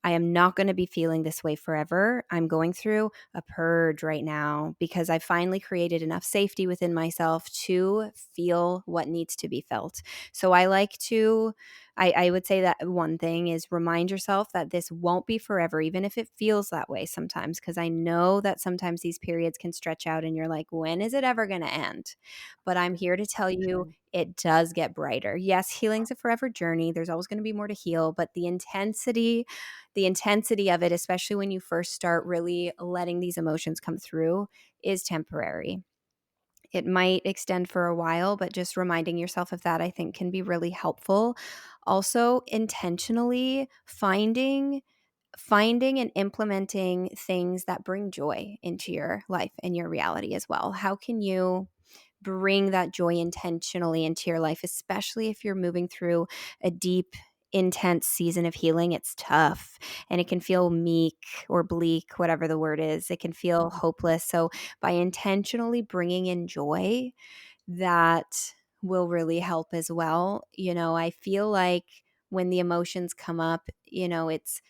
I am not going to be feeling this way forever. I'm going through a purge right now because I finally created enough safety within myself to feel what needs to be felt. So I like to, I would say that one thing is remind yourself that this won't be forever, even if it feels that way sometimes, because I know that sometimes these periods can stretch out and you're like, when is it ever going to end? But I'm here to tell you Mhm. it does get brighter. Yes, healing's a forever journey. There's always going to be more to heal, but the intensity of it, especially when you first start really letting these emotions come through, is temporary. It might extend for a while, but just reminding yourself of that, I think, can be really helpful. Also, intentionally finding and implementing things that bring joy into your life and your reality as well. How can you bring that joy intentionally into your life, especially if you're moving through a deep, intense season of healing? It's tough and it can feel meek or bleak, whatever the word is. It can feel hopeless. So, by intentionally bringing in joy, that will really help as well. I feel like when the emotions come up, it's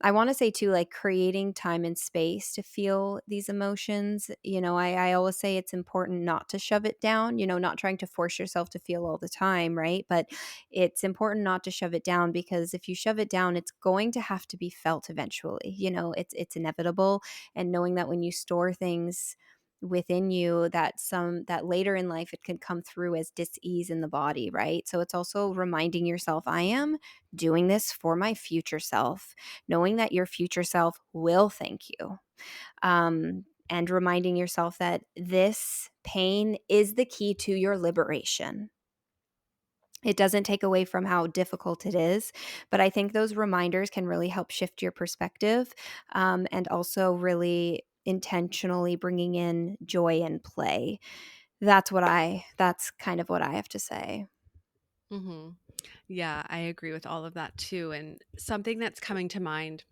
I want to say too, like creating time and space to feel these emotions. I always say it's important not to shove it down, not trying to force yourself to feel all the time, right? But it's important not to shove it down because if you shove it down, it's going to have to be felt eventually. It's inevitable. And knowing that when you store things within you that later in life it can come through as dis-ease in the body, right? So it's also reminding yourself, I am doing this for my future self, knowing that your future self will thank you. And reminding yourself that this pain is the key to your liberation. It doesn't take away from how difficult it is, but I think those reminders can really help shift your perspective, and also really intentionally bringing in joy and play. That's kind of what I have to say. Mhm. Yeah, I agree with all of that too. And something that's coming to mind,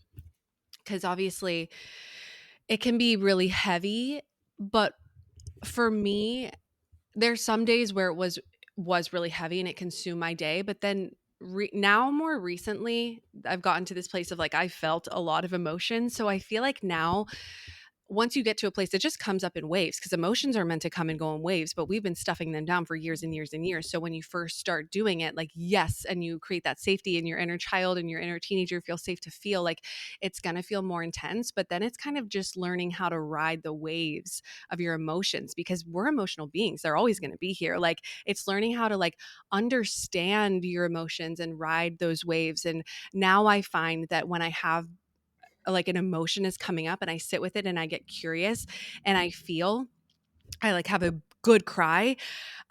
because obviously it can be really heavy, but for me, there's some days where it was really heavy and it consumed my day, but then now more recently, I've gotten to this place of like I felt a lot of emotion, so I feel like now once you get to a place, it just comes up in waves because emotions are meant to come and go in waves, but we've been stuffing them down for years and years and years. So when you first start doing it, like, yes, and you create that safety in your inner child and your inner teenager feel safe to feel like it's going to feel more intense. But then it's kind of just learning how to ride the waves of your emotions because we're emotional beings. They're always going to be here. Like, it's learning how to like understand your emotions and ride those waves. And now I find that when I have like an emotion is coming up and I sit with it and I get curious and I like have a good cry.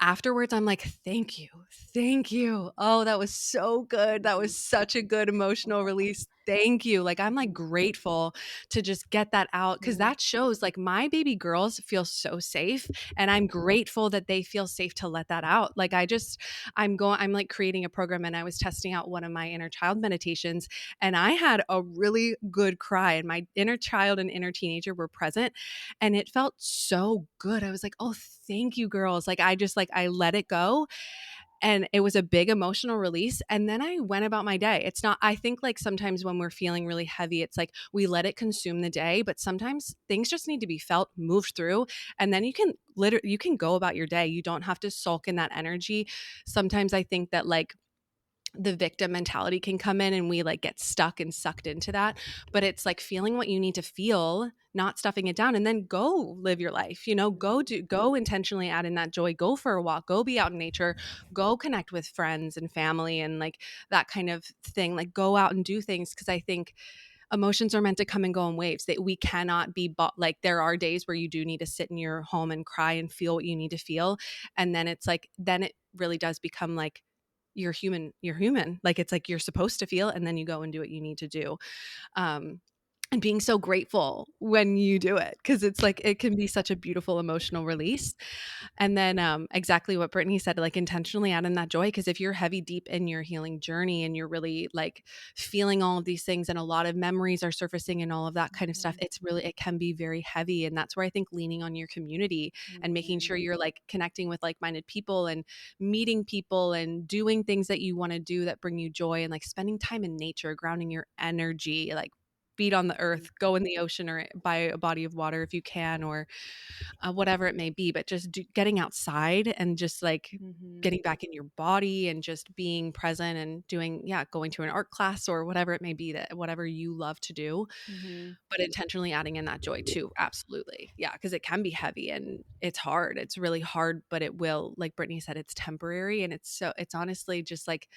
Afterwards, I'm like, thank you. Thank you. Oh, that was so good. That was such a good emotional release. Thank you. Like, I'm like grateful to just get that out because Mhm. that shows like my baby girls feel so safe. And I'm grateful that they feel safe to let that out. Like, I'm like creating a program and I was testing out one of my inner child meditations and I had a really good cry. And my inner child and inner teenager were present. And it felt so good. I was like, oh, thank you, girls. Like, I let it go and it was a big emotional release and then I went about my day. It's not I think like sometimes when we're feeling really heavy it's like we let it consume the day, but sometimes things just need to be felt, moved through, and then you can go about your day. You don't have to sulk in that energy. Sometimes I think that like the victim mentality can come in and we like get stuck and sucked into that, but it's like feeling what you need to feel, not stuffing it down, and then go live your life, go intentionally add in that joy, go for a walk, go be out in nature, go connect with friends and family and like that kind of thing, like go out and do things because I think emotions are meant to come and go in waves, that we cannot be like there are days where you do need to sit in your home and cry and feel what you need to feel, and then it's like then it really does become like you're human, like it's like you're supposed to feel and then you go and do what you need to do. um and being so grateful when you do it because it's like it can be such a beautiful emotional release. And then exactly what Brittany said, like intentionally add in that joy. Because if you're heavy deep in your healing journey and you're really like feeling all of these things and a lot of memories are surfacing and all of that kind of stuff, it can be very heavy. And that's where I think leaning on your community and making Mhm. sure you're like connecting with like minded people and meeting people and doing things that you want to do that bring you joy and like spending time in nature, grounding your energy, like feet on the earth, go in the ocean or by a body of water if you can, or whatever it may be, but just getting outside and just like Mhm. getting back in your body and just being present and doing, yeah, going to an art class or whatever it may be, that whatever you love to do, Mhm. but intentionally adding in that joy too. Absolutely. Yeah. Cause it can be heavy and it's hard. It's really hard, but it will, like Brittany said, it's temporary. And it's honestly just like,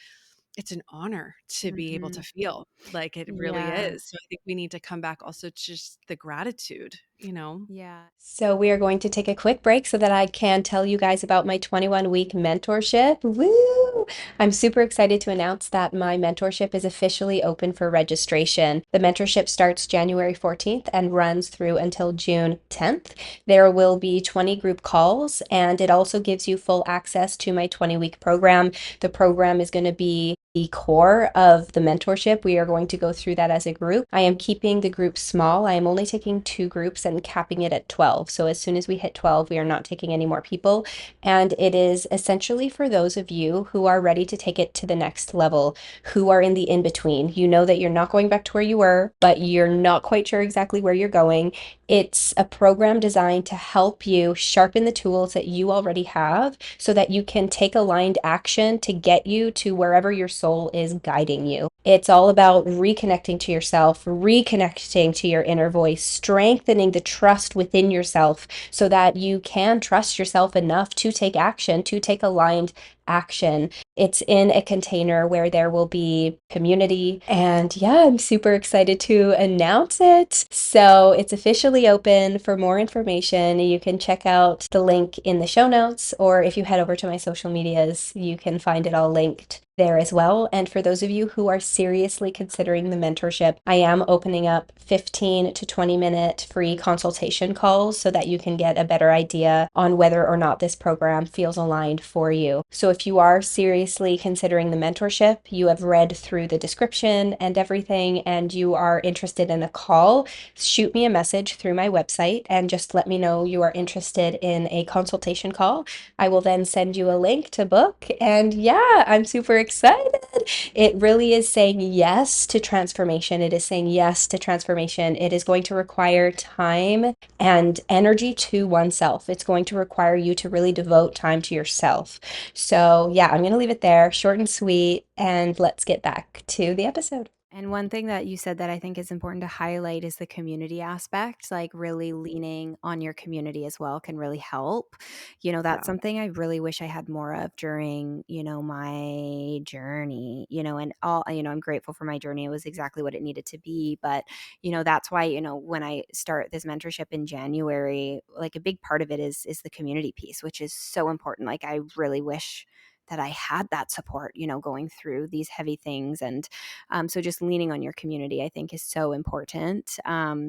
it's an honor to be able to Mhm. feel like it really Yeah. is. So I think we need to come back also to just the gratitude. Yeah. So we are going to take a quick break so that I can tell you guys about my 21-week mentorship. Woo! I'm super excited to announce that my mentorship is officially open for registration. The mentorship starts January 14th and runs through until June 10th. There will be 20 group calls, and it also gives you full access to my 20-week program. The program is going to be the core of the mentorship. We are going to go through that as a group. I am keeping the group small. I am only taking 2 groups and capping it at 12. So as soon as we hit 12, we are not taking any more people. And it is essentially for those of you who are ready to take it to the next level, who are in the in between. You know that you're not going back to where you were, but you're not quite sure exactly where you're going. It's a program designed to help you sharpen the tools that you already have so that you can take aligned action to get you to wherever your soul is guiding you. It's all about reconnecting to yourself, reconnecting to your inner voice, strengthening the trust within yourself so that you can trust yourself enough to take action, to take aligned action. It's in a container where there will be community. And yeah, I'm super excited to announce it. So it's officially open. For more information, you can check out the link in the show notes, or if you head over to my social medias, you can find it all linked there as well. And for those of you who are seriously considering the mentorship, I am opening up 15 to 20-minute free consultation calls so that you can get a better idea on whether or not this program feels aligned for you. So if you are seriously considering the mentorship, you have read through the description and everything, and you are interested in a call, shoot me a message through my website and just let me know you are interested in a consultation call. I will then send you a link to book. And yeah, I'm super excited. It really is saying yes to transformation. It is saying yes to transformation. It is going to require time and energy to oneself. It's going to require you to really devote time to yourself. So, yeah, I'm going to leave it there, short and sweet, and let's get back to the episode. And one thing that you said that I think is important to highlight is the community aspect, like really leaning on your community as well can really help. That's Yeah. something I really wish I had more of during, my journey, and I'm grateful for my journey. It was exactly what it needed to be. But, that's why, when I start this mentorship in January, like a big part of it is the community piece, which is so important. Like I really wish that I had that support, going through these heavy things. And so just leaning on your community, I think, is so important.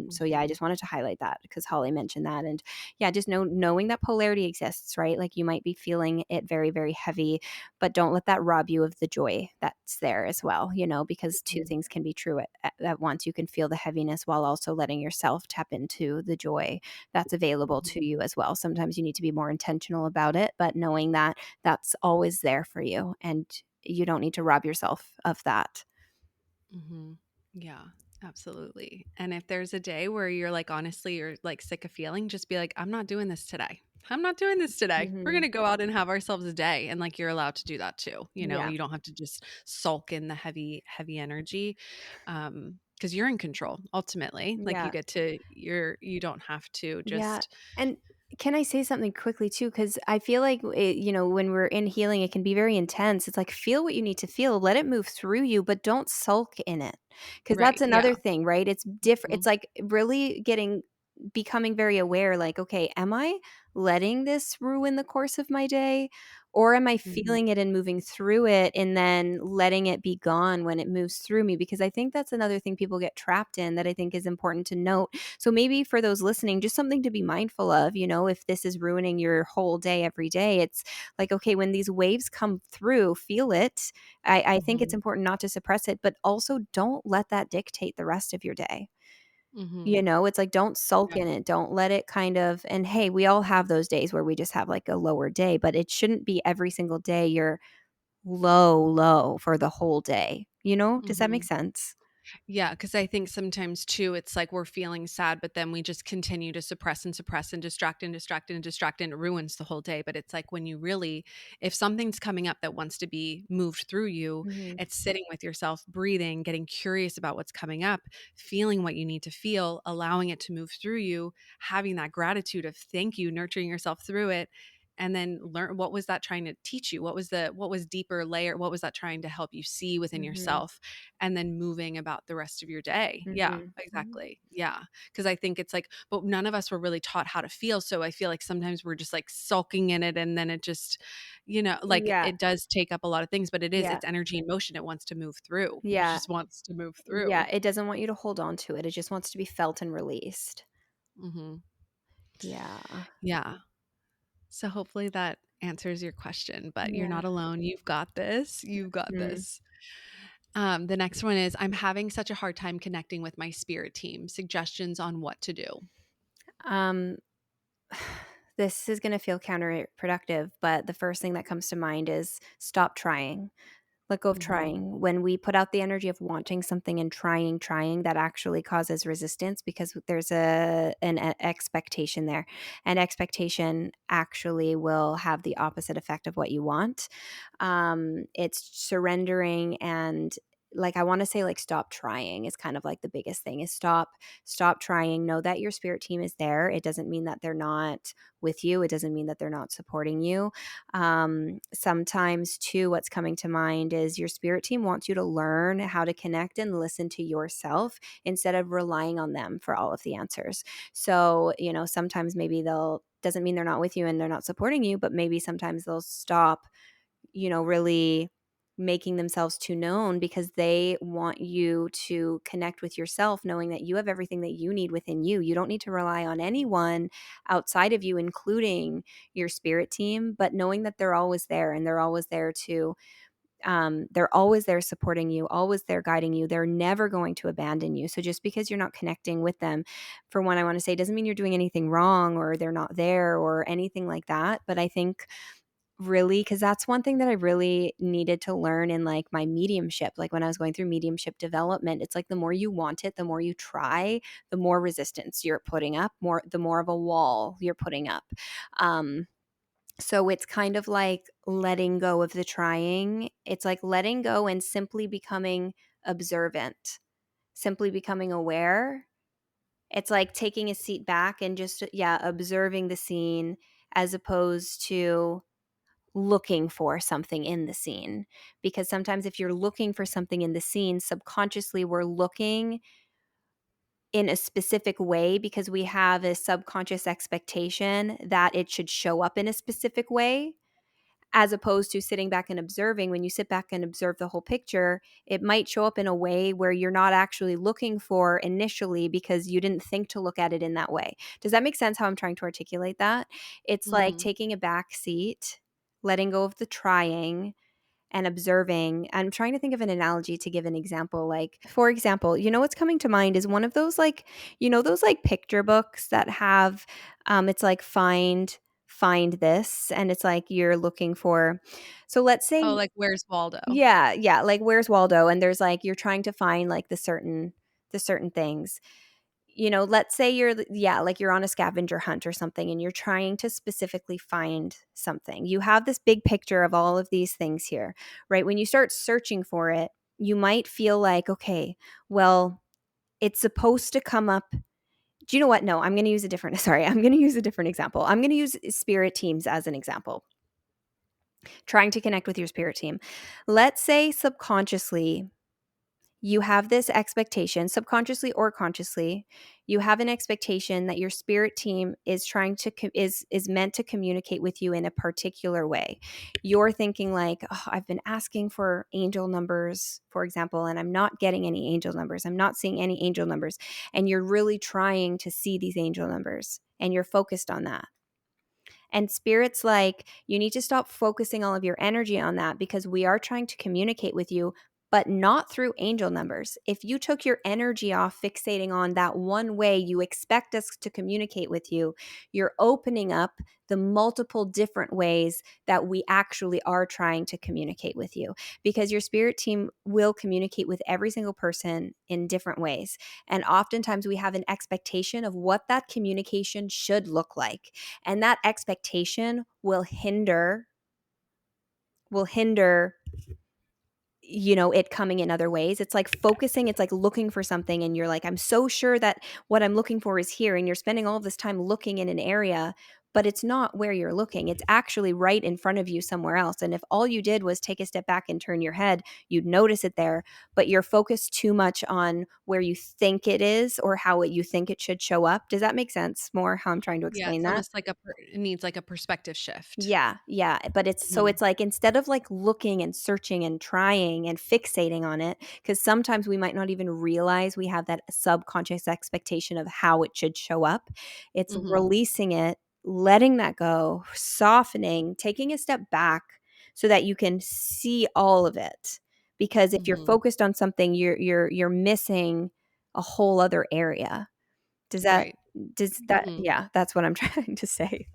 So yeah, I Mhm. just wanted to highlight that because Holly mentioned that. And yeah, just knowing that polarity exists, right? Like you might be feeling it very, very heavy, but don't let that rob you of the joy that's there as well, because two Mhm. things can be true at once. You can feel the heaviness while also letting yourself tap into the joy that's available to Mhm. you as well. Sometimes you need to be more intentional about it, but knowing that that's always there for you and you don't need to rob yourself of that. Mhm. Yeah, absolutely. And if there's a day where you're like, honestly, you're like sick of feeling, just be like, I'm not doing this today. I'm not doing this today. We're going Mhm. to go out and have ourselves a day. And like, you're allowed to do that too. Yeah. You don't have to just sulk in the heavy, heavy energy. Because you're in control ultimately. Like Yeah. you don't have to Yeah. just And can I say something quickly too? Because I feel like, when we're in healing, it can be very intense. It's like, feel what you need to feel, let it move through you, but don't sulk in it. Because that's right. another Yeah. thing, right? It's different. Mhm. It's like really becoming very aware, like, okay, am I letting this ruin the course of my day? Or am I Mhm. feeling it and moving through it and then letting it be gone when it moves through me? Because I think that's another thing people get trapped in that I think is important to note. So maybe for those listening, just something to be mindful of, if this is ruining your whole day every day, it's like, okay, when these waves come through, feel it. I think it's Mhm. important not to suppress it, but also don't let that dictate the rest of your day. Mhm. It's like don't sulk Yeah. in it. Don't let it kind of, and hey, we all have those days where we just have like a lower day, but it shouldn't be every single day you're low, low for the whole day. Does that make Mhm. sense? Yeah, because I think sometimes too, it's like we're feeling sad, but then we just continue to suppress and suppress and distract and distract and distract, and it ruins the whole day. But it's like when you really, if something's coming up that wants to be moved through you, Mhm. it's sitting with yourself, breathing, getting curious about what's coming up, feeling what you need to feel, allowing it to move through you, having that gratitude of thank you, nurturing yourself through it. And then learn what was that trying to teach you? What was deeper layer? What was that trying to help you see within Mhm. yourself? And then moving about the rest of your day. Yeah, Mhm. exactly. Yeah. Because I think it's like, but none of us were really taught how to feel. So I feel like sometimes we're just like sulking in it and then it just, like Yeah. it does take up a lot of things, but Yeah. it's energy in motion. It wants to move through. It Yeah. just wants to move Yeah, through. it doesn't want you to hold on to it. It just wants to be felt and released. Hmm. Yeah. Yeah. So hopefully that answers your question, but you're Yeah. not alone. You've got this. You've got Mhm. this. The next one is I'm having such a hard time connecting with my spirit team. Suggestions on what to do. Um, this is gonna feel counterproductive, but the first thing that comes to mind is stop trying. Let go of Mhm. trying. When we put out the energy of wanting something and trying, that actually causes resistance because there's an expectation there. And expectation actually will have the opposite effect of what you want. It's surrendering and like I want to say like stop trying is kind of like the biggest thing is stop trying. Know that your spirit team is there. It doesn't mean that they're not with you. It doesn't mean that they're not supporting you. Sometimes, too, what's coming to mind is your spirit team wants you to learn how to connect and listen to yourself instead of relying on them for all of the answers. So, sometimes maybe they'll, doesn't mean they're not with you and they're not supporting you, but maybe sometimes they'll stop, really making themselves too known because they want you to connect with yourself, knowing that you have everything that you need within you. You don't need to rely on anyone outside of you, including your spirit team, but knowing that they're always there and they're always there to, they're always there supporting you, always there guiding you. They're never going to abandon you. So just because you're not connecting with them, for one, I want to say, doesn't mean you're doing anything wrong or they're not there or anything like that. But I think really, because that's one thing that I really needed to learn in like my mediumship. Like when I was going through mediumship development, it's like the more you want it, the more you try, the more resistance you're putting up, the more of a wall you're putting up. Um, so it's kind of like letting go of the trying. It's like letting go and simply becoming observant, simply becoming aware. It's like taking a seat back and just, yeah, observing the scene as opposed to looking for something in the scene. Because sometimes if you're looking for something in the scene, subconsciously we're looking in a specific way because we have a subconscious expectation that it should show up in a specific way as opposed to sitting back and observing. When you sit back and observe the whole picture, it might show up in a way where you're not actually looking for initially because you didn't think to look at it in that way. Does that make sense how I'm trying to articulate that? It's like Mhm. taking a back seat, letting go of the trying, and observing. I'm trying to think of an analogy to give an example. Like, for example, what's coming to mind is one of those, like, those like picture books that have, it's like find this, and it's like you're looking for. So let's say, Oh, like, Where's Waldo? yeah, yeah, like Where's Waldo, and there's like you're trying to find like the certain things. Let's say yeah, like you're on a scavenger hunt or something and you're trying to specifically find something. You have this big picture of all of these things here, right? When you start searching for it, you might feel like, okay, well, it's supposed to come up. Do you know what? No, I'm going to use a different, sorry, I'm going to use a different example. I'm going to use spirit teams as an example, trying to connect with your spirit team. Let's say subconsciously, you have this expectation, subconsciously or consciously, you have an expectation that your spirit team is trying to is meant to communicate with you in a particular way. You're thinking like, oh, I've been asking for angel numbers, for example, and I'm not getting any angel numbers. I'm not seeing any angel numbers. And you're really trying to see these angel numbers and you're focused on that. And spirit's like, you need to stop focusing all of your energy on that because we are trying to communicate with you, but not through angel numbers. If you took your energy off fixating on that one way you expect us to communicate with you, you're opening up the multiple different ways that we actually are trying to communicate with you, because your spirit team will communicate with every single person in different ways. And oftentimes we have an expectation of what that communication should look like, and that expectation will hinder it coming in other ways. It's like focusing, it's like looking for something and you're like, I'm so sure that what I'm looking for is here, and you're spending all of this time looking in an area, but it's not where you're looking. It's actually right in front of you somewhere else. And if all you did was take a step back and turn your head, you'd notice it there, but you're focused too much on where you think it is or how you think it should show up. Does that make sense more how I'm trying to Yeah, explain it's that? almost like it needs, like, a perspective shift. Yeah, yeah, but Mhm. it's like instead of like looking and searching and trying and fixating on it, because sometimes we might not even realize we have that subconscious expectation of how it should show up. It's Mhm. releasing it, letting that go, softening, taking a step back so that you can see all of it. Because if you're Mhm. focused on something, you're missing a whole other area. Does that Right. does that Mhm. yeah, that's what I'm trying to say.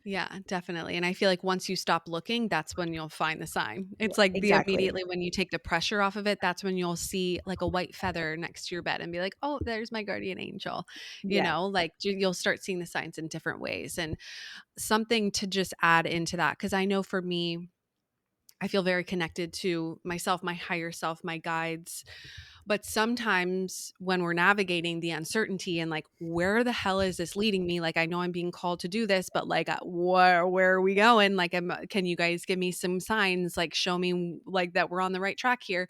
Yeah, definitely, and I feel like once you stop looking, that's when you'll find the sign. Yeah, It's like the exactly. immediately when you take the pressure off of it, that's when you'll see, like, a white feather next to your bed and be like, "Oh, there's my guardian angel." Yeah. Like, you'll start seeing the signs in different ways, and something to just add into that, because I know for me, I feel very connected to myself, my higher self, my guides. But sometimes when we're navigating the uncertainty and like, where the hell is this leading me? Like, I know I'm being called to do this, but like, where are we going? Like, can you guys give me some signs? Like, show me like that we're on the right track here.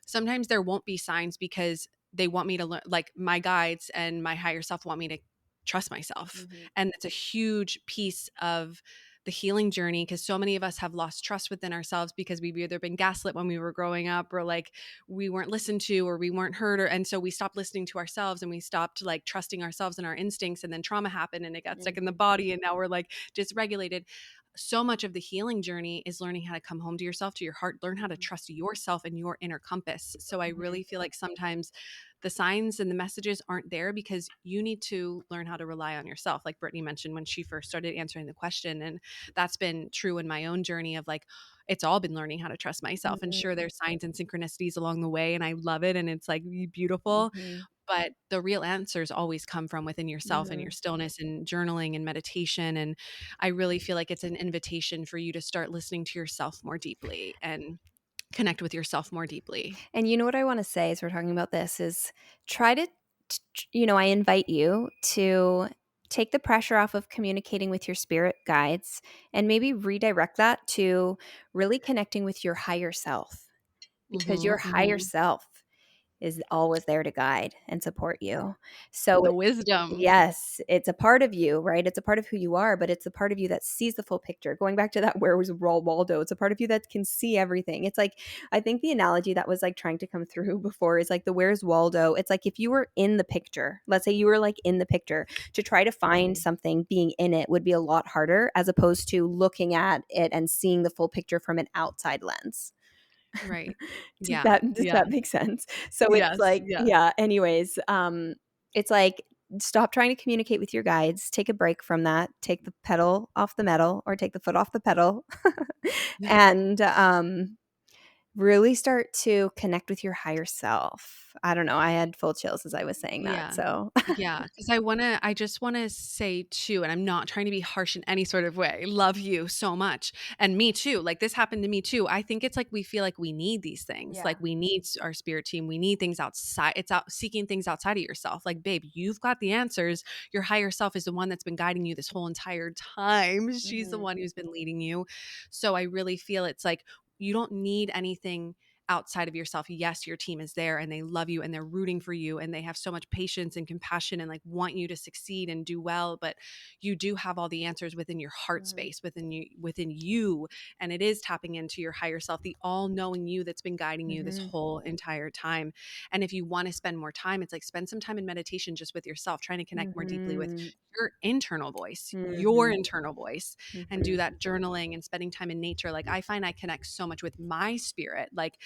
Sometimes there won't be signs because they want me to learn, like, my guides and my higher self want me to trust myself. Mhm. And it's a huge piece of the healing journey, because so many of us have lost trust within ourselves because we've either been gaslit when we were growing up, or like we weren't listened to, or we weren't heard, or and so we stopped listening to ourselves and we stopped like trusting ourselves and our instincts, and then trauma happened and it got stuck in the Mhm. body and now we're like dysregulated. So much of the healing journey is learning how to come home to yourself, to your heart, learn how to Mhm. trust yourself and your inner compass. So I Mhm. really feel like sometimes the signs and the messages aren't there because you need to learn how to rely on yourself, like Brittany mentioned when she first started answering the question. And that's been true in my own journey of like, it's all been learning how to trust myself. And sure, Mhm. there's signs and synchronicities along the way, and I love it. And it's like beautiful. Mhm. But the real answers always come from within yourself and your Mhm. stillness and journaling and meditation. And I really feel like it's an invitation for you to start listening to yourself more deeply and connect with yourself more deeply. And you know what I wanna say as we're talking about this is try to I invite you to take the pressure off of communicating with your spirit guides and maybe redirect that to really connecting with your higher self, because your Mhm, higher mhm. self is always there to guide and support you. So The wisdom. yes, it's a part of you, right? It's a part of who you are, but it's a part of you that sees the full picture. Going back to that, where was Waldo? It's a part of you that can see everything. It's like, I think the analogy that was like trying to come through before is like the where's Waldo? It's like if you were in the picture, let's say you were like in the picture, to try to find Mhm. something being in it would be a lot harder as opposed to looking at it and seeing the full picture from an outside lens. Right. Does Yeah. that Yeah. make sense? So it's Yes. like, Yeah. yeah, anyways, it's like stop trying to communicate with your guides, take a break from that, take the pedal off the metal or take the foot off the pedal and really start to connect with your higher self. I don't know, I had full chills as I was saying that. Yeah. So, Yeah, because I just wanna say too, and I'm not trying to be harsh in any sort of way, love you so much, and me too, like, this happened to me too. I think it's like we feel like we need these things, yeah. like, we need our spirit team, we need things outside it's out seeking things outside of yourself, like, "Babe, you've got the answers, your higher self is the one that's been guiding you this whole entire time, she's the Mhm. one who's been leading you." So I really feel it's like, you don't need anything outside of yourself. Yes, your team is there and they love you and they're rooting for you and they have so much patience and compassion and like want you to succeed and do well, but you do have all the answers within your heart Mhm. space, within you, and it is tapping into your higher self, the all-knowing you that's been guiding you this Mhm. whole entire time. And if you want to spend more time, it's like spend some time in meditation just with yourself, trying to connect more deeply with Mhm. your internal voice, your Mhm. internal voice, and do Mhm. that journaling and spending time in nature. Like I find I connect so much with my spirit, like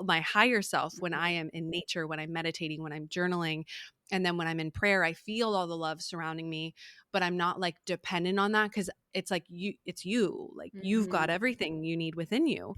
my higher self when I Mhm. am in nature, when I'm meditating, when I'm journaling. And then when I'm in prayer, I feel all the love surrounding me, but I'm not like dependent on that because it's like it's you, like you've got Mhm. everything you need within you.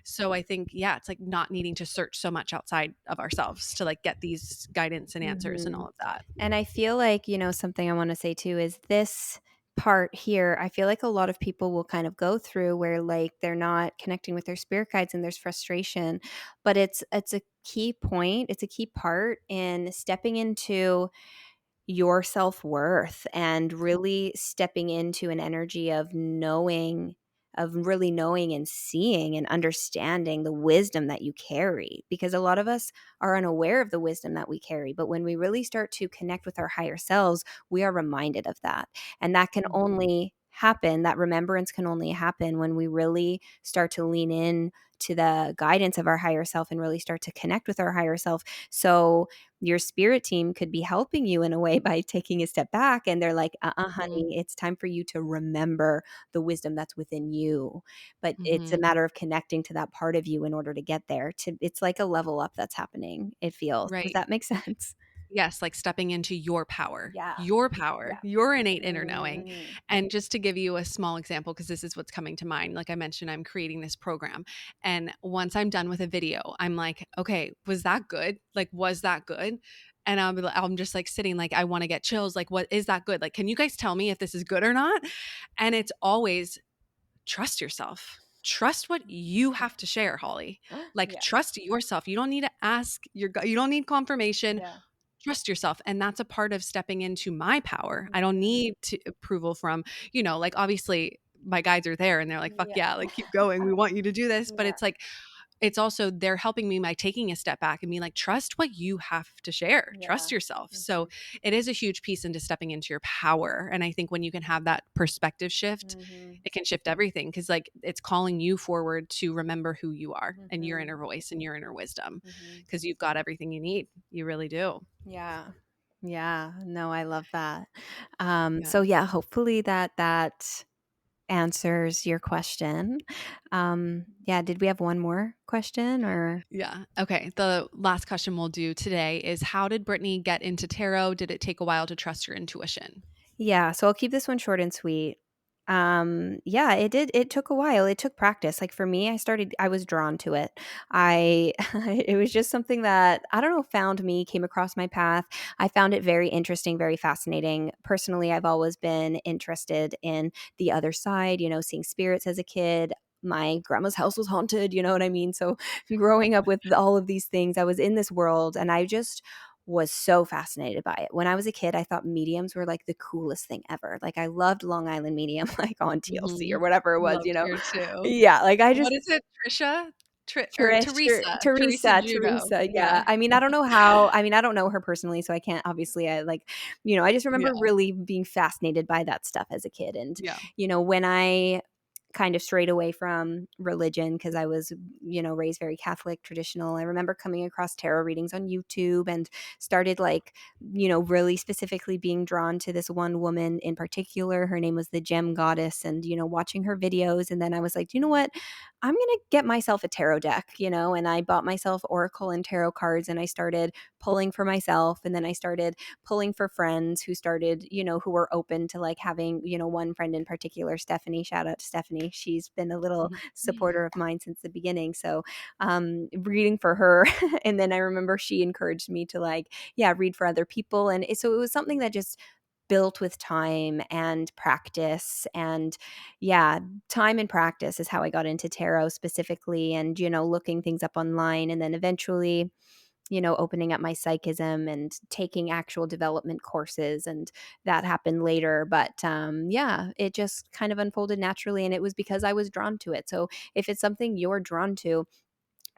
So I think, yeah, it's like not needing to search so much outside of ourselves to like get these guidance and answers and Mhm. all of that. And I feel like, something I want to say too is this part here. I feel like a lot of people will kind of go through where like they're not connecting with their spirit guides and there's frustration, but it's a key point, it's a key part in stepping into your self-worth and really stepping into an energy of knowing of really knowing and seeing and understanding the wisdom that you carry, because a lot of us are unaware of the wisdom that we carry, but when we really start to connect with our higher selves, we are reminded of that. And that can Mhm. only happen, that remembrance can only happen when we really start to lean in to the guidance of our higher self and really start to connect with our higher self. So your spirit team could be helping you in a way by taking a step back and they're like, Mhm. honey, it's time for you to remember the wisdom that's within you. But it's a Mhm. matter of connecting to that part of you in order to get there. It's like a level up that's happening, it feels. Does Right. that make sense? Yes, like stepping into Yeah. your power, Yeah. your innate inner knowing. Mm. And just to give you a small example, because this is what's coming to mind, like I mentioned, I'm creating this program. And once I'm done with a video, I'm like, okay, was that good? Like, was that good? And I'm just like sitting, like, I want to get chills. Like, what is that good? Like, can you guys tell me if this is good or not? And it's always trust yourself. Trust what you have to share, Holly. Like, Yeah. trust yourself. You don't need to ask you don't need confirmation. Yeah. Trust yourself, and that's a part of stepping into my power. I don't Mhm. need to approval from, like, obviously my guides are there and they're like, "Fuck Yeah. yeah, like, keep going. We want you to do this." But Yeah. it's like it's also they're helping me by taking a step back and being like, "Trust what you have to share. Yeah. Trust yourself." So, Mhm. it is a huge piece into stepping into your power, and I think when you can have that perspective shift, Mhm. it can shift everything because, like, it's calling you forward to remember who you are and your Mhm. inner voice and your inner wisdom Mhm. because you've got everything you need. You really do. Yeah. Yeah. No, I love that. Yeah. So yeah, hopefully that answers your question. Yeah, did we have one more question or Yeah. Okay. The last question we'll do today is how did Brittany get into tarot? Did it take a while to trust your intuition? yeah, so I'll keep this one short and sweet. Yeah, it did. It took a while. It took practice. Like for me, I was drawn to it. I, it was just something that I don't know, found me, came across my path. I found it very interesting, very fascinating. Personally, I've always been interested in the other side, seeing spirits as a kid. My grandma's house was haunted, you know what I mean? So growing up with all of these things, I was in this world and I just was so fascinated by it. When I was a kid, I thought mediums were like the coolest thing ever. Like I loved Long Island Medium, like on TLC or Mhm. whatever it was, Loved her too. Yeah, like I just What is it, Trisha? Teresa Judo. Yeah. Yeah. I mean, I don't know how. I mean, I don't know her personally, so I can't. Obviously, I just Yeah. remember really being fascinated by that stuff as a kid, and Yeah. when I kind of strayed away from religion because I was, raised very Catholic, traditional. I remember coming across tarot readings on YouTube and started really specifically being drawn to this one woman in particular. Her name was the Gem Goddess, and, watching her videos. And then I was like, you know what? I'm going to get myself a tarot deck, and I bought myself Oracle and tarot cards and I started pulling for myself. And then I started pulling for friends who started, who were open to like having, one friend in particular, Stephanie, shout out to Stephanie. She's been a little supporter of mine since the beginning. So reading for her. And then I remember she encouraged me to read for other people. And so it was something that just built with time and practice. And yeah, time and practice is how I got into tarot specifically, and, looking things up online. And then eventually, opening up my psychism and taking actual development courses. And that happened later. But yeah, it just kind of unfolded naturally. And it was because I was drawn to it. So if it's something you're drawn to,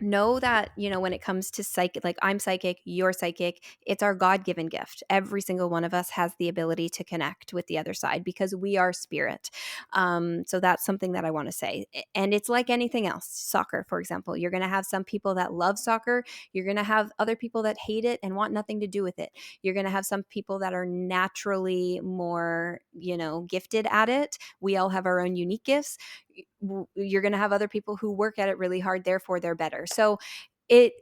know that, when it comes to psychic, like I'm psychic, you're psychic, it's our God-given gift. Every single one of us has the ability to connect with the other side because we are spirit. So that's something that I want to say. And it's like anything else. Soccer, for example, you're going to have some people that love soccer. You're going to have other people that hate it and want nothing to do with it. You're going to have some people that are naturally more, gifted at it. We all have our own unique gifts. You're going to have other people who work at it really hard, therefore they're better. So it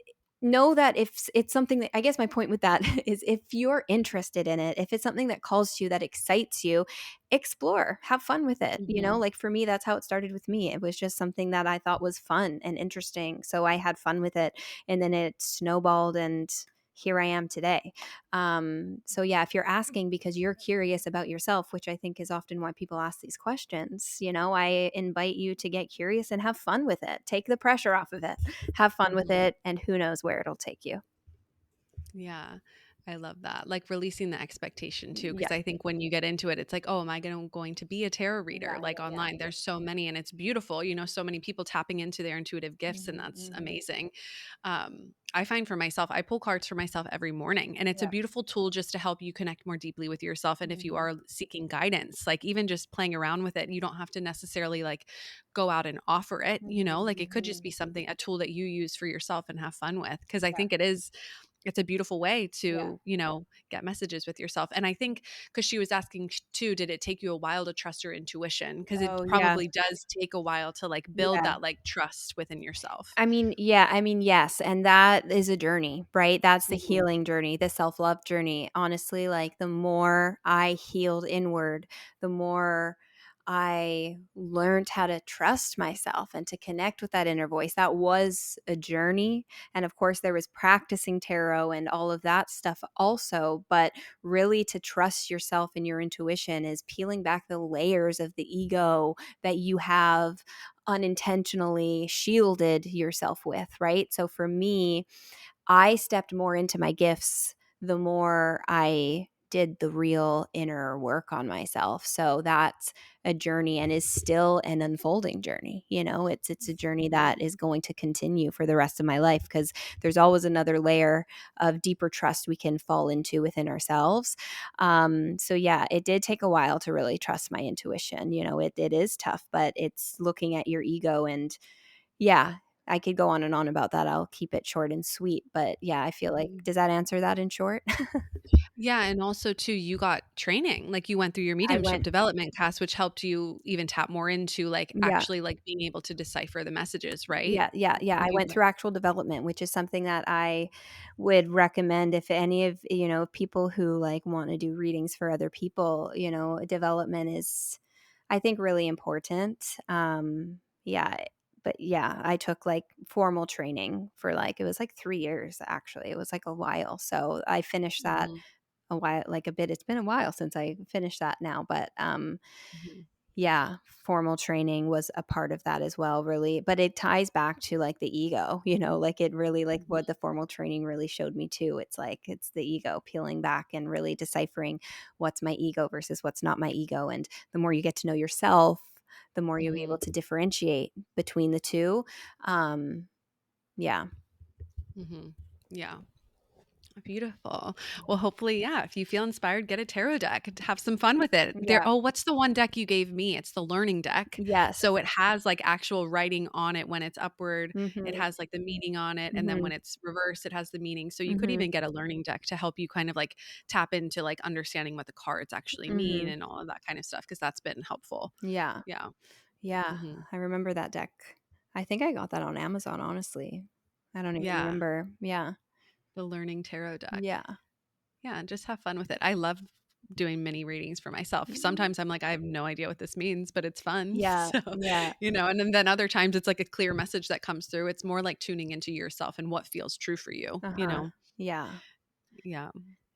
know that if it's something that, I guess my point with that is, if you're interested in it, if it's something that calls to you, that excites you, explore, have fun with it. Mhm. Like for me, that's how it started with me. It was just something that I thought was fun and interesting, so I had fun with it, and then it snowballed, and here I am today. So yeah, if you're asking because you're curious about yourself, which I think is often why people ask these questions, I invite you to get curious and have fun with it. Take the pressure off of it. Have fun with Mhm. it, and who knows where it'll take you. Yeah. I love that. Like releasing the expectation too, Yeah. because I think when you get into it, it's like, oh, am I going to be a tarot reader? Yeah, Like yeah, yeah. online, there's so many and it's beautiful, so many people tapping into their intuitive gifts, and Mhm, that's mhm. amazing. I find for myself, I pull cards for myself every morning, and it's a Yeah. beautiful tool just to help you connect more deeply with yourself. And if you Mhm. are seeking guidance, like even just playing around with it, you don't have to necessarily like go out and offer it, Mhm, like it could just mhm. be something, a tool that you use for yourself and have fun with. Cause I Yeah, think it's a beautiful way yeah. to, get messages with yourself. And I think because she was asking too, did it take you a while to trust your intuition? Because it Oh, yeah. probably does take a while to like build Yeah. that like trust within yourself. I mean, yeah, I mean, yes, and that is a journey, right? That's the Mhm. healing journey, the self-love journey. Honestly, like the more I healed inward, the more I learned how to trust myself and to connect with that inner voice. That was a journey. And of course, there was practicing tarot and all of that stuff also. But really, to trust yourself and your intuition is peeling back the layers of the ego that you have unintentionally shielded yourself with, right? So for me, I stepped more into my gifts the more I did the real inner work on myself. So that's a journey and is still an unfolding journey. It's a journey that is going to continue for the rest of my life because there's always another layer of deeper trust we can fall into within ourselves. So yeah, it did take a while to really trust my intuition. It is tough, but it's looking at your ego. And yeah, I could go on and on about that. I'll keep it short and sweet, but yeah, I feel like, Mhm. does that answer that in short? Yeah, and also too, you got training, like you went through your I mediumship went development class, which helped you even tap more into like Yeah. actually like being able to decipher the messages, right? Yeah, yeah, yeah. Have I you went through actual development, which is something that I would recommend if any of, people who like want to do readings for other people, development is, I think, really important. Yeah, but yeah, I took like formal training for like, it was like 3 years actually. It was like a while. So I finished that Mhm, a while, like a bit. It's been a while since I finished that now, but mhm, yeah, formal training was a part of that as well, really. But it ties back to like the ego, like it really, like mhm, what the formal training really showed me too. It's like it's the ego peeling back and really deciphering what's my ego versus what's not my ego. And the more you get to know yourself, the more you'll be mhm. able to differentiate between the two. Yeah. Yeah. Beautiful. Well, hopefully, yeah, if you feel inspired, get a tarot deck and have some fun with it. Yeah. What's the one deck you gave me? It's the learning deck. So Yes. it has like actual writing on it when it's upward. It Mhm. has like the meaning on it. And then when Mhm. it's reversed, it has the meaning. So you could Mhm. even get a learning deck to help you kind of like tap into like understanding what the cards actually mean Mhm. and all of that kind of stuff, because that's been helpful. Yeah. Yeah. Yeah. Hmm. I remember that deck. I think I got that on Amazon, honestly. I don't even Yeah. remember. Yeah. The learning tarot deck. Yeah. Yeah, and just have fun with it. I love doing mini readings for myself. Sometimes I'm like, I have no idea what this means, but it's fun. Yeah. So, Yeah. and then other times it's like a clear message that comes through. It's more like tuning into yourself and what feels true for you. Uh-huh. Yeah. Yeah.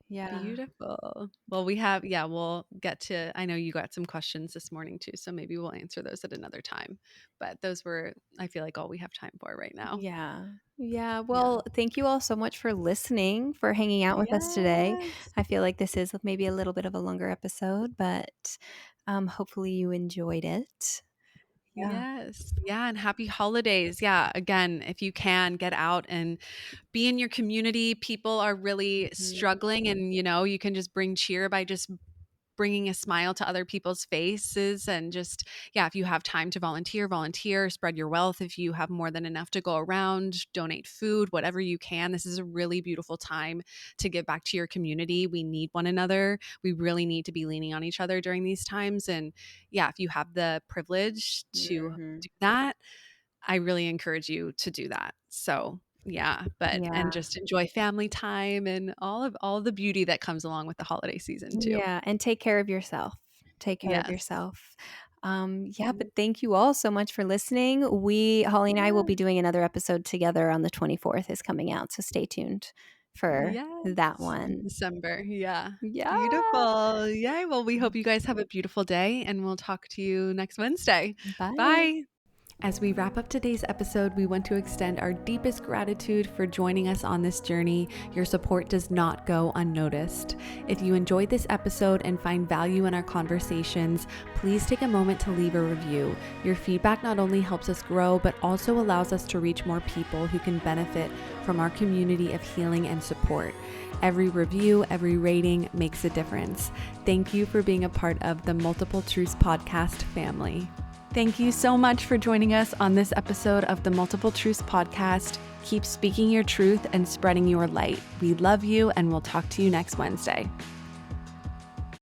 Yeah. Beautiful. Well, we'll get to, I know you got some questions this morning too, so maybe we'll answer those at another time. But those were, I feel like, all we have time for right now. Yeah. Yeah. Yeah. Well, thank you all so much for listening, for hanging out with us today. Yes. I feel like this is maybe a little bit of a longer episode, but hopefully you enjoyed it. Yeah. Yes. Yeah. And happy holidays. Yeah. Again, if you can get out and be in your community, people are really Mhm. struggling, and you can just bring cheer by just bringing a smile to other people's faces. And just, yeah, if you have time to volunteer, spread your wealth. If you have more than enough to go around, donate food, whatever you can. This is a really beautiful time to give back to your community. We need one another. We really need to be leaning on each other during these times. And yeah, if you have the privilege to Mhm. do that, I really encourage you to do that. So yeah, and Yeah. just enjoy family time and all of the beauty that comes along with the holiday season too. Yeah, and take care of yourself. Take care of Yes. yourself. Yeah, but thank you all so much for listening. Holly and I will Yes. be doing another episode together on the 24th is coming out, so stay tuned for that Yes. In one. December. Yeah. Yeah. Beautiful. Yay. Well, we hope you guys have a beautiful day, and we'll talk to you next Wednesday. Bye. Bye. As we wrap up today's episode, we want to extend our deepest gratitude for joining us on this journey. Your support does not go unnoticed. If you enjoyed this episode and find value in our conversations, please take a moment to leave a review. Your feedback not only helps us grow, but also allows us to reach more people who can benefit from our community of healing and support. Every review, every rating makes a difference. Thank you for being a part of the Multiple Truths podcast family. Thank you so much for joining us on this episode of the Multiple Truths podcast. Keep speaking your truth and spreading your light. We love you, and we'll talk to you next Wednesday.